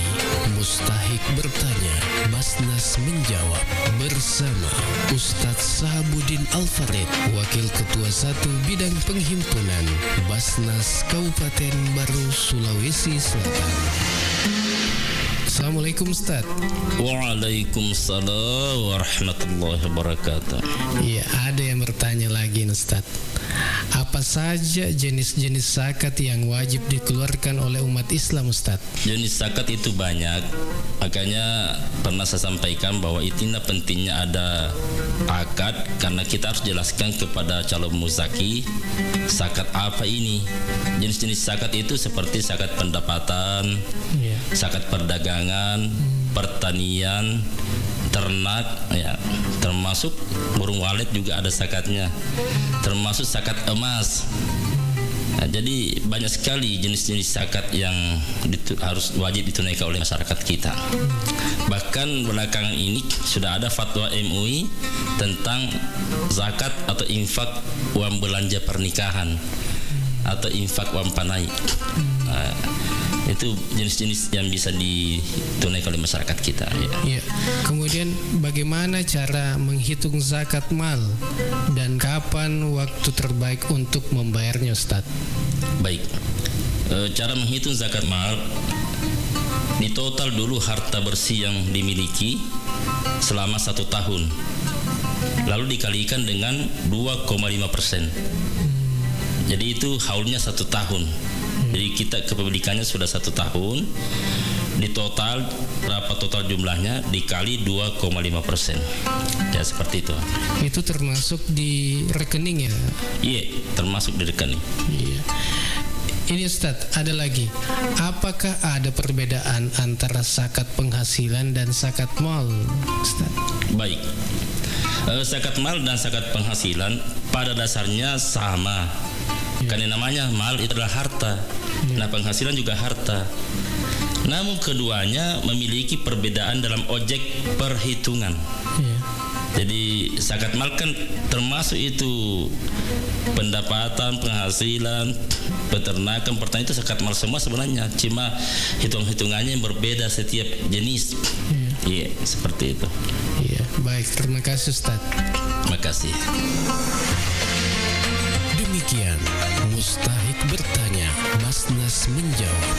Mustahik bertanya, Basnas menjawab bersama Ustadz Sahabudin Al-Farid, Wakil Ketua 1 Bidang Penghimpunan Basnas Kabupaten Baru, Sulawesi Selatan. Assalamualaikum Ustaz.
Waalaikumsalam warahmatullahi wabarakatuh.
Ya, ada yang bertanya lagi Ustaz. Apa saja jenis-jenis zakat yang wajib dikeluarkan oleh umat Islam Ustaz?
Jenis zakat itu banyak. Makanya pernah saya sampaikan bahwa itu pentingnya ada akad, karena kita harus jelaskan kepada calon muzaki zakat apa ini. Jenis-jenis zakat itu seperti zakat pendapatan, zakat perdagangan, pertanian, ternak, ya, termasuk burung walet juga ada zakatnya, termasuk zakat emas. Nah, jadi banyak sekali jenis-jenis zakat yang harus wajib ditunaikan oleh masyarakat kita. Bahkan belakangan ini sudah ada fatwa MUI tentang zakat atau infak uang belanja pernikahan atau infak uang panai. Nah, Itu jenis-jenis yang bisa ditunaikan oleh masyarakat kita.
Ya. Kemudian bagaimana cara menghitung zakat mal dan kapan waktu terbaik untuk membayarnya, Ustaz?
Baik, cara menghitung zakat mal, di total dulu harta bersih yang dimiliki selama 1 tahun, lalu dikalikan dengan 2,5%. Jadi itu haulnya 1 tahun. Jadi kita kepemilikannya sudah 1 tahun. Di total berapa total jumlahnya dikali 2,5%. Ya seperti itu.
Itu termasuk di rekening ya?
Iya, termasuk di rekening.
Iya. Ini Ustadz, ada lagi. Apakah ada perbedaan antara zakat penghasilan dan zakat mal, Ustadz?
Baik. Zakat mal dan zakat penghasilan pada dasarnya sama. Karena namanya mal itu adalah harta. Nah, penghasilan juga harta. Namun keduanya memiliki perbedaan dalam objek perhitungan. Jadi zakat mal kan termasuk itu pendapatan, penghasilan, peternakan, pertanian, itu zakat mal semua sebenarnya. Cuma hitung-hitungannya yang berbeda setiap jenis. Iya, seperti itu.
Iya, baik. Terima kasih Ustaz.
Terima kasih.
Demikian Mustahik bertanya, Basnas menjawab.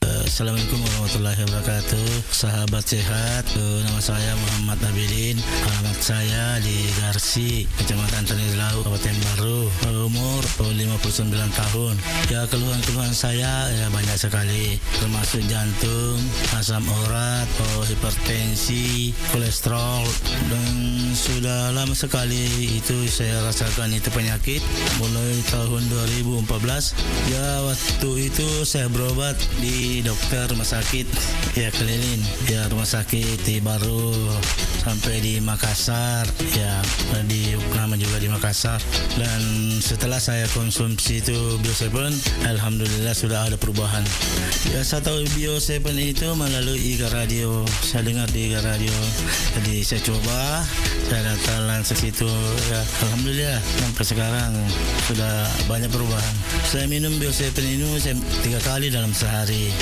Assalamualaikum warahmatullahi wabarakatuh. Sahabat sehat, nama saya Muhammad Abilin. Alamat saya di Garsi, Kecamatan Tanilau, Kabupaten Baru. Umur 59 tahun. Ya, keluhan-keluhan saya ya banyak sekali, termasuk jantung, asam urat, hipertensi, kolesterol, dan sudah lama sekali itu saya rasakan itu penyakit. Mulai tahun 2014. Ya, waktu itu saya berobat di dokter rumah sakit ya keliling, ya rumah sakit di Baru sampai di Makassar, ya di Uknama juga di Makassar. Dan setelah saya konsumsi itu Bio7, alhamdulillah sudah ada perubahan. Ya, saya tahu Bio7 itu melalui IGA Radio, saya dengar di IGA Radio, jadi saya coba, saya datang langsung situ, ya alhamdulillah sampai sekarang sudah banyak perubahan. Saya minum Bio7 ini 3 kali dalam sehari,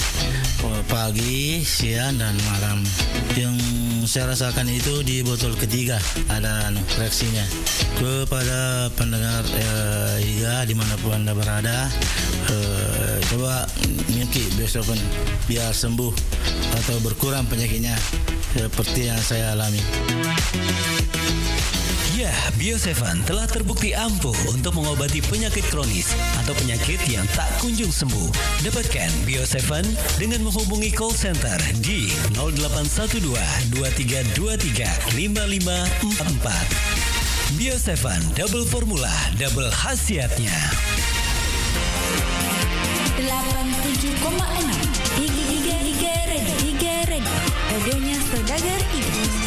pagi, siang, dan malam. Yang saya rasakan itu di botol ketiga ada reaksinya. Kepada pendengar IGA dimanapun Anda berada, coba ngiki Bio7 biar sembuh atau berkurang penyakitnya seperti yang saya alami.
Ya, Bio7 telah terbukti ampuh untuk mengobati penyakit kronis atau penyakit yang tak kunjung sembuh. Dapatkan Bio7 dengan menghubungi call center di 0812 2323 5544. Bio7 double formula, double khasiatnya.
87,6 Iga Red, radionya Saudagar Ibu.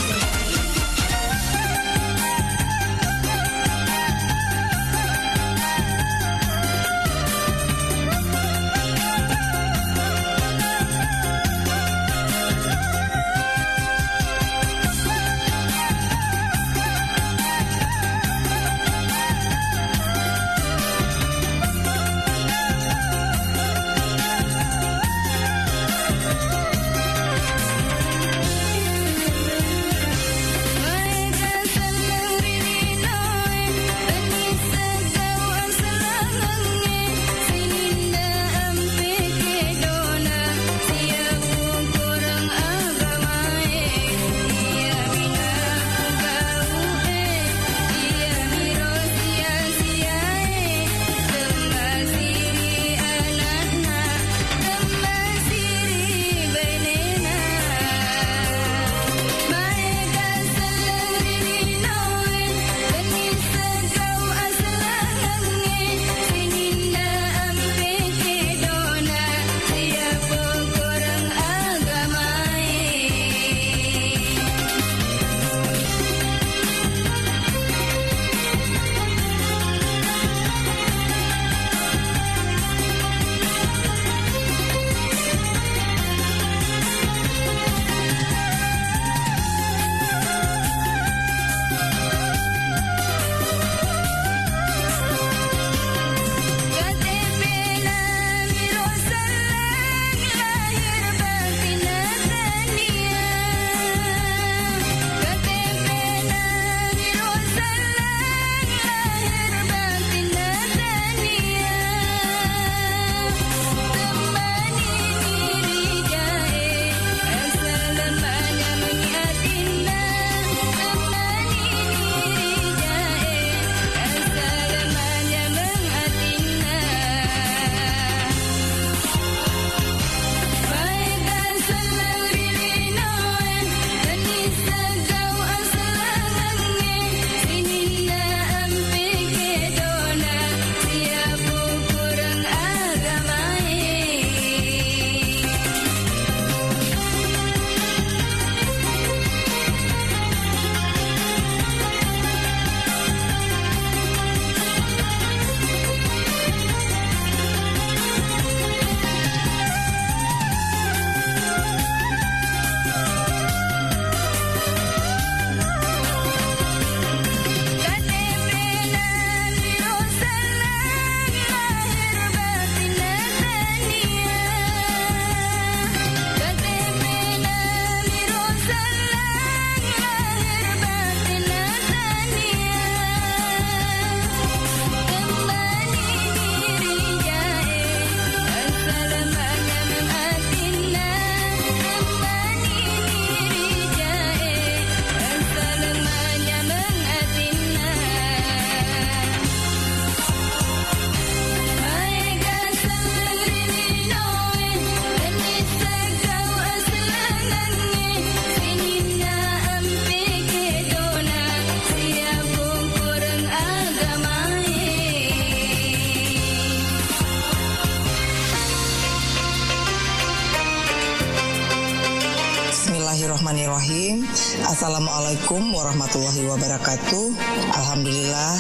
Assalamualaikum warahmatullahi wabarakatuh. Alhamdulillah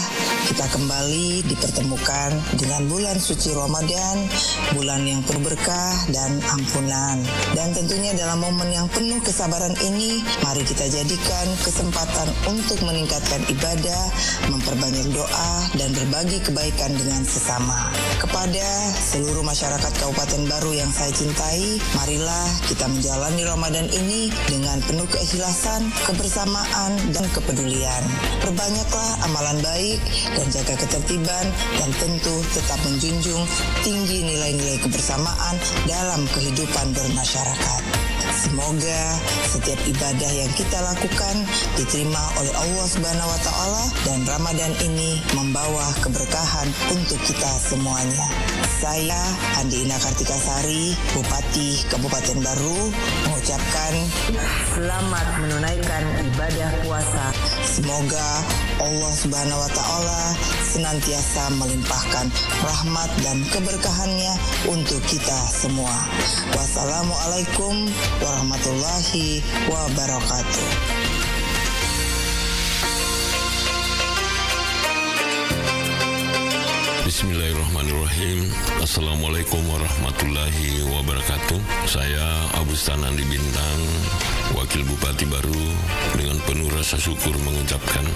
kita kembali dipertemukan dengan bulan suci Ramadan, bulan yang berberkah dan ampunan. Dan tentunya dalam momen yang penuh kesabaran ini, mari kita jadikan kesempatan untuk meningkatkan ibadah, memperbanyak doa, dan berbagi kebaikan dengan sesama. Kepada seluruh masyarakat Kabupaten Baru yang saya cintai, marilah kita menjalani Ramadan ini dengan penuh keikhlasan, kebersamaan, dan kepedulian. Perbanyaklah amalan baik dan jaga ketertiban, dan tentu tetap menjunjung tinggi nilai-nilai kebersamaan dalam kehidupan bermasyarakat. Semoga setiap ibadah yang kita lakukan diterima oleh Allah Subhanahu wa Ta'ala, dan Ramadan ini membawa keberkahan untuk kita semuanya. Saya Andi Ina Kartikasari, Bupati Kabupaten Baru, mengucapkan selamat menunaikan ibadah puasa. Semoga Allah Subhanahu wa Ta'ala senantiasa melimpahkan rahmat dan keberkahannya untuk kita semua. Wassalamualaikum warahmatullahi wabarakatuh.
Bismillahirrahmanirrahim. Assalamualaikum warahmatullahi wabarakatuh. Saya Abu Stanan di Bintang, Wakil Bupati Baru, dengan penuh rasa syukur mengucapkan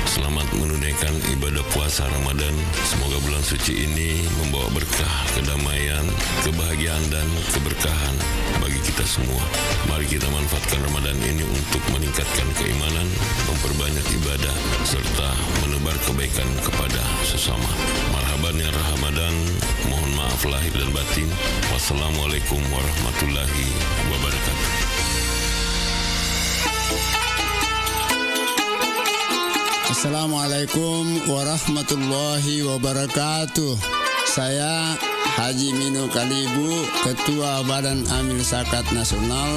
selamat menunaikan ibadah puasa Ramadan. Semoga bulan suci ini membawa berkah, kedamaian, kebahagiaan, dan keberkahan bagi kita semua. Mari kita manfaatkan Ramadan ini untuk meningkatkan keimanan, memperbanyak ibadah, serta menebar kebaikan kepada sesama. Marhaban ya Ramadan, mohon maaf lahir dan batin. Wassalamualaikum warahmatullahi wabarakatuh.
Assalamualaikum warahmatullahi wabarakatuh. Saya Haji Mino Kalibu, Ketua Badan Amil Zakat Nasional,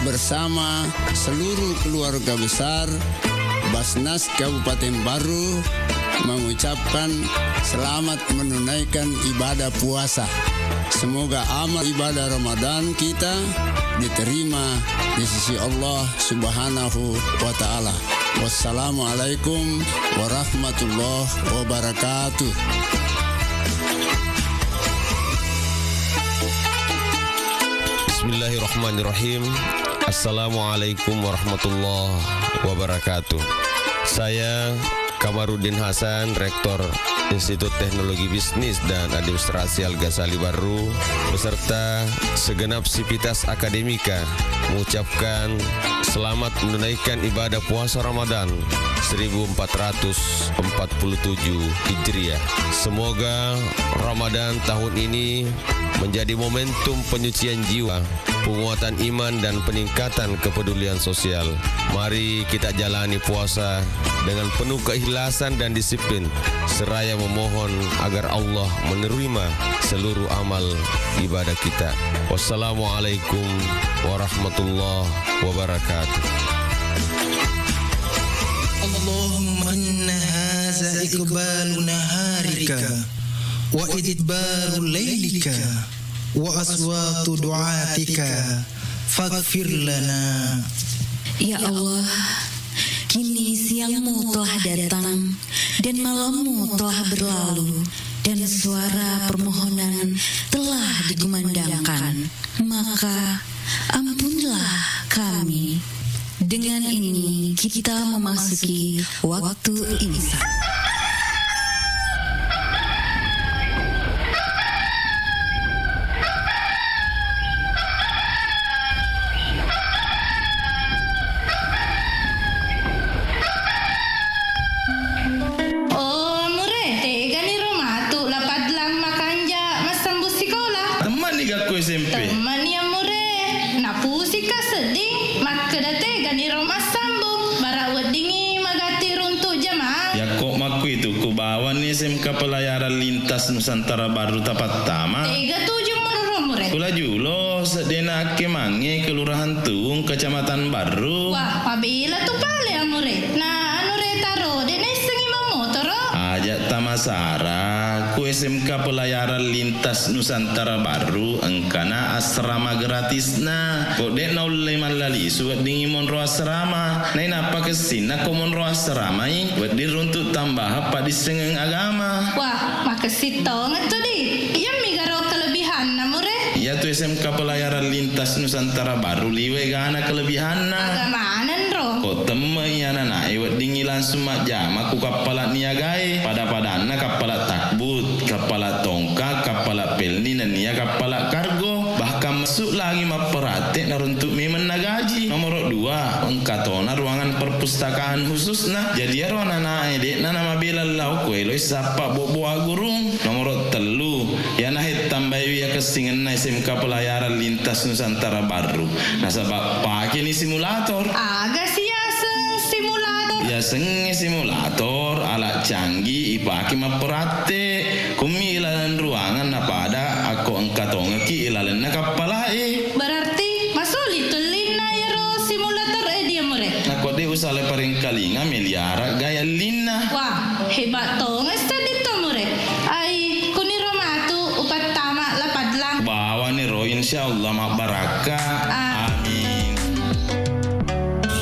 bersama seluruh keluarga besar Basnas Kabupaten Baru mengucapkan selamat menunaikan ibadah puasa. Semoga amal ibadah Ramadan kita diterima di sisi Allah Subhanahu wa Ta'ala. Wassalamualaikum warahmatullahi wabarakatuh.
Bismillahirrahmanirrahim. Assalamualaikum warahmatullahi wabarakatuh. Saya Kamarudin Hasan, Rektor Institut Teknologi Bisnis dan Administrasi Al-Ghazali Baru, beserta segenap sivitas akademika, mengucapkan selamat menunaikan ibadah puasa Ramadan 1447 Hijriah. Semoga Ramadan tahun ini menjadi momentum penyucian jiwa, penguatan iman, dan peningkatan kepedulian sosial. Mari kita jalani puasa dengan penuh keikhlasan dan disiplin, seraya memohon agar Allah menerima seluruh amal ibadah kita. Wassalamualaikum warahmatullahi wabarakatuh.
Allahumma inna haza iqbalu naharika wa idbaru laylika wa aswatu du'atika faghfir lana.
Ya Allah, kini siangmu telah datang dan malammu telah berlalu, dan suara permohonan telah dikumandangkan. Maka ampunlah kami. Dengan ini kita memasuki waktu imsak.
SMK Pelayaran Lintas Nusantara Baru Tapat Tama
37 murid.
Kula julo sedena kemange Kelurahan Tung Kecamatan Baru.
Wah, pabila tu pale murid. Nah, anu retaro dene sengi motor.
Ajak tamasara Saku SMK Pelayaran Lintas Nusantara Baru engkana asrama gratisna. Kok dek na ulai malali suat dingi monro asrama. Nai napa kesina ko monro asrama i buat diruntuk tambah apa di sengeng agama.
Wah, makasito ngetu di. Yang migaro kelebihan namure.
Ya tu SMK Pelayaran Lintas Nusantara Baru liwe gana kelebihanna.
Agamanan ro.
Kok temai anak iwat dingi langsung majama ku kapala niagai pada-padana kapala takbut, kapala tongkak, kapala pelni dan nia kapala kargo. Bahkan masuk lagi maperate naruntuk memen nagaji. Nomor 2 engkatona ruangan perpustakaan khusus nah. Jadi aron anak edek na nama bela lau kue lo sapa boboa gurung. Nomor 3 ya nah tambahi ya kesingan na SMK Pelayaran Lintas Nusantara Baru. Nah sebab pakai ni simulator.
Agak simulator.
Ya seng simulator alat canggih ipaki maperate. Kumi ilalan ruangan na pada aku engkatong ki ilalan na kapalai.
Berarti masuli tulin na yaro simulator dia more.
Nah kok dia usah leparing kalinga meliara gaya lina.
Wah, hebat to ngesta dito more. Ay kuniro matu upat tama lapad lang.
Bawa ni ro insyaallah mak baraka. Amin.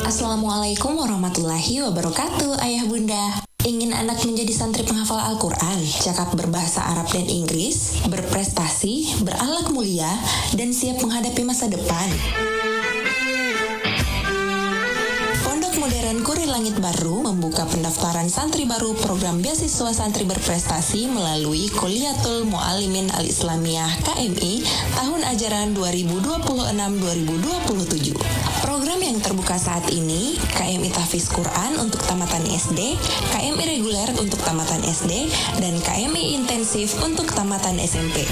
Assalamualaikum warahmatullahi wabarakatuh, Ayah Bunda. Ingin anak menjadi santri penghafal Al-Quran, cakap berbahasa Arab dan Inggris, berprestasi, berakhlak mulia, dan siap menghadapi masa depan? Pondok Modern Kurir Langit Baru membuka pendaftaran santri baru program beasiswa santri berprestasi melalui Kuliatul Muallimin Al-Islamiyah KMI tahun ajaran 2026-2027. Program yang terbuka saat ini, KMI Tahfiz Quran untuk tamatan SD, KMI reguler untuk tamatan SD, dan KMI intensif untuk tamatan SMP.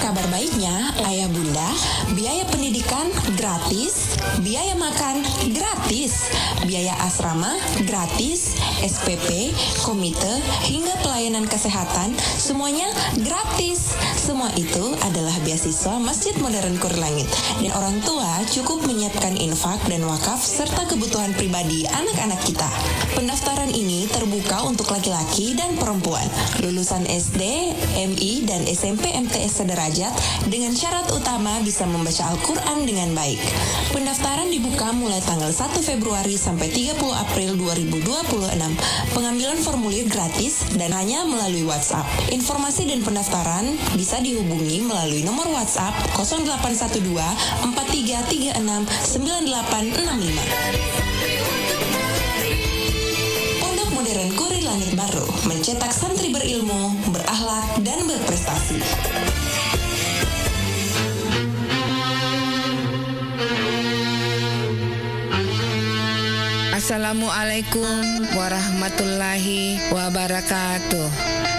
Kabar baiknya, Ayah Bunda, biaya pendidikan gratis, biaya makan gratis, biaya asrama gratis, SPP, komite, hingga pelayanan kesehatan, semuanya gratis. Semua itu adalah beasiswa Masjid Modern Kurir Langit, dan orang tua cukup menyiapkan infak dan wakaf serta kebutuhan pribadi anak-anak kita. Pendaftaran ini terbuka untuk laki-laki dan perempuan, lulusan SD, MI, dan SMP MTS sederajat dengan syarat utama bisa membaca Al-Quran dengan baik. Pendaftaran dibuka mulai tanggal 1 Februari sampai 30 April 2026. Pengambilan formulir gratis dan hanya melalui WhatsApp. Informasi dan pendaftaran bisa dihubungi melalui nomor WhatsApp 0812 4336 9865. Pondok Modern Kurir Langit Baru mencetak santri berilmu, berakhlak, dan berprestasi.
Assalamualaikum warahmatullahi wabarakatuh.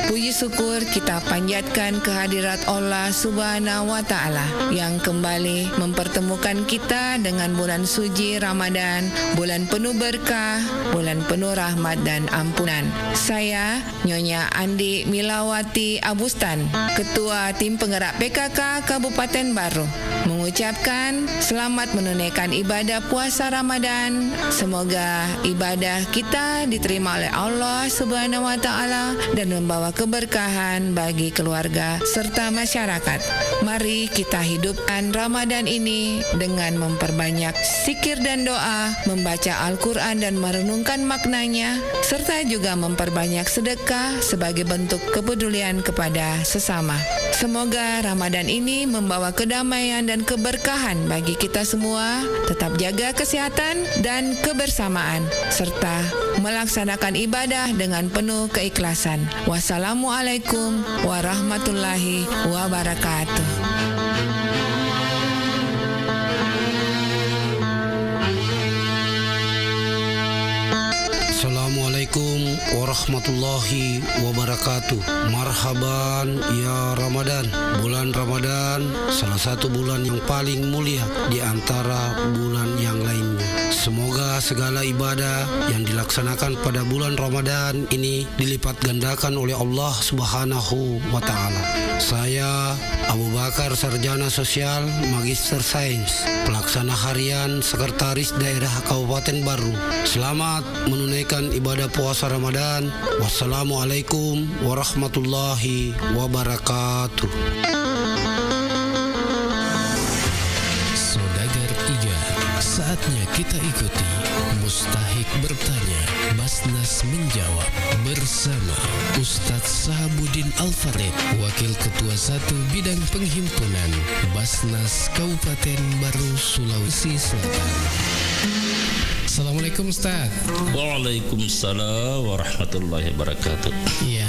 Puji syukur kita panjatkan kehadirat Allah Subhanahu wa Ta'ala yang kembali mempertemukan kita dengan bulan suci Ramadan, bulan penuh berkah, bulan penuh rahmat dan ampunan. Saya Nyonya Andi Milawati Abustan, Ketua Tim Penggerak PKK Kabupaten Baru, mengucapkan selamat menunaikan ibadah puasa Ramadan. Semoga ibadah kita diterima oleh Allah Subhanahu wa Ta'ala dan membawa keberkahan bagi keluarga serta masyarakat. Mari kita hidupkan Ramadan ini dengan memperbanyak zikir dan doa, membaca Al-Quran dan merenungkan maknanya, serta juga memperbanyak sedekah sebagai bentuk kepedulian kepada sesama. Semoga Ramadan ini membawa kedamaian dan keberkahan bagi kita semua. Tetap jaga kesehatan dan kebersamaan, serta melaksanakan ibadah dengan penuh keikhlasan. Wassalamualaikum warahmatullahi wabarakatuh.
Assalamualaikum warahmatullahi wabarakatuh. Marhaban ya Ramadan. Bulan Ramadan salah satu bulan yang paling mulia di antara bulan yang lainnya. Semoga segala ibadah yang dilaksanakan pada bulan Ramadan ini dilipat gandakan oleh Allah Subhanahu wa Ta'ala. Saya Abu Bakar, Sarjana Sosial, Magister Sains, Pelaksana Harian Sekretaris Daerah Kabupaten Baru. Selamat menunaikan ibadah puasa Ramadan. Wassalamualaikum warahmatullahi wabarakatuh.
Saudagar Iga, saatnya kita ikuti Mustahik bertanya, Basnas menjawab bersama Ustadz Sahabuddin Al-Farid, Wakil Ketua 1 Bidang Penghimpunan Basnas Kabupaten Baru, Sulawesi Selatan. Assalamualaikum Ustaz.
Waalaikumsalam warahmatullahi wabarakatuh.
Ya,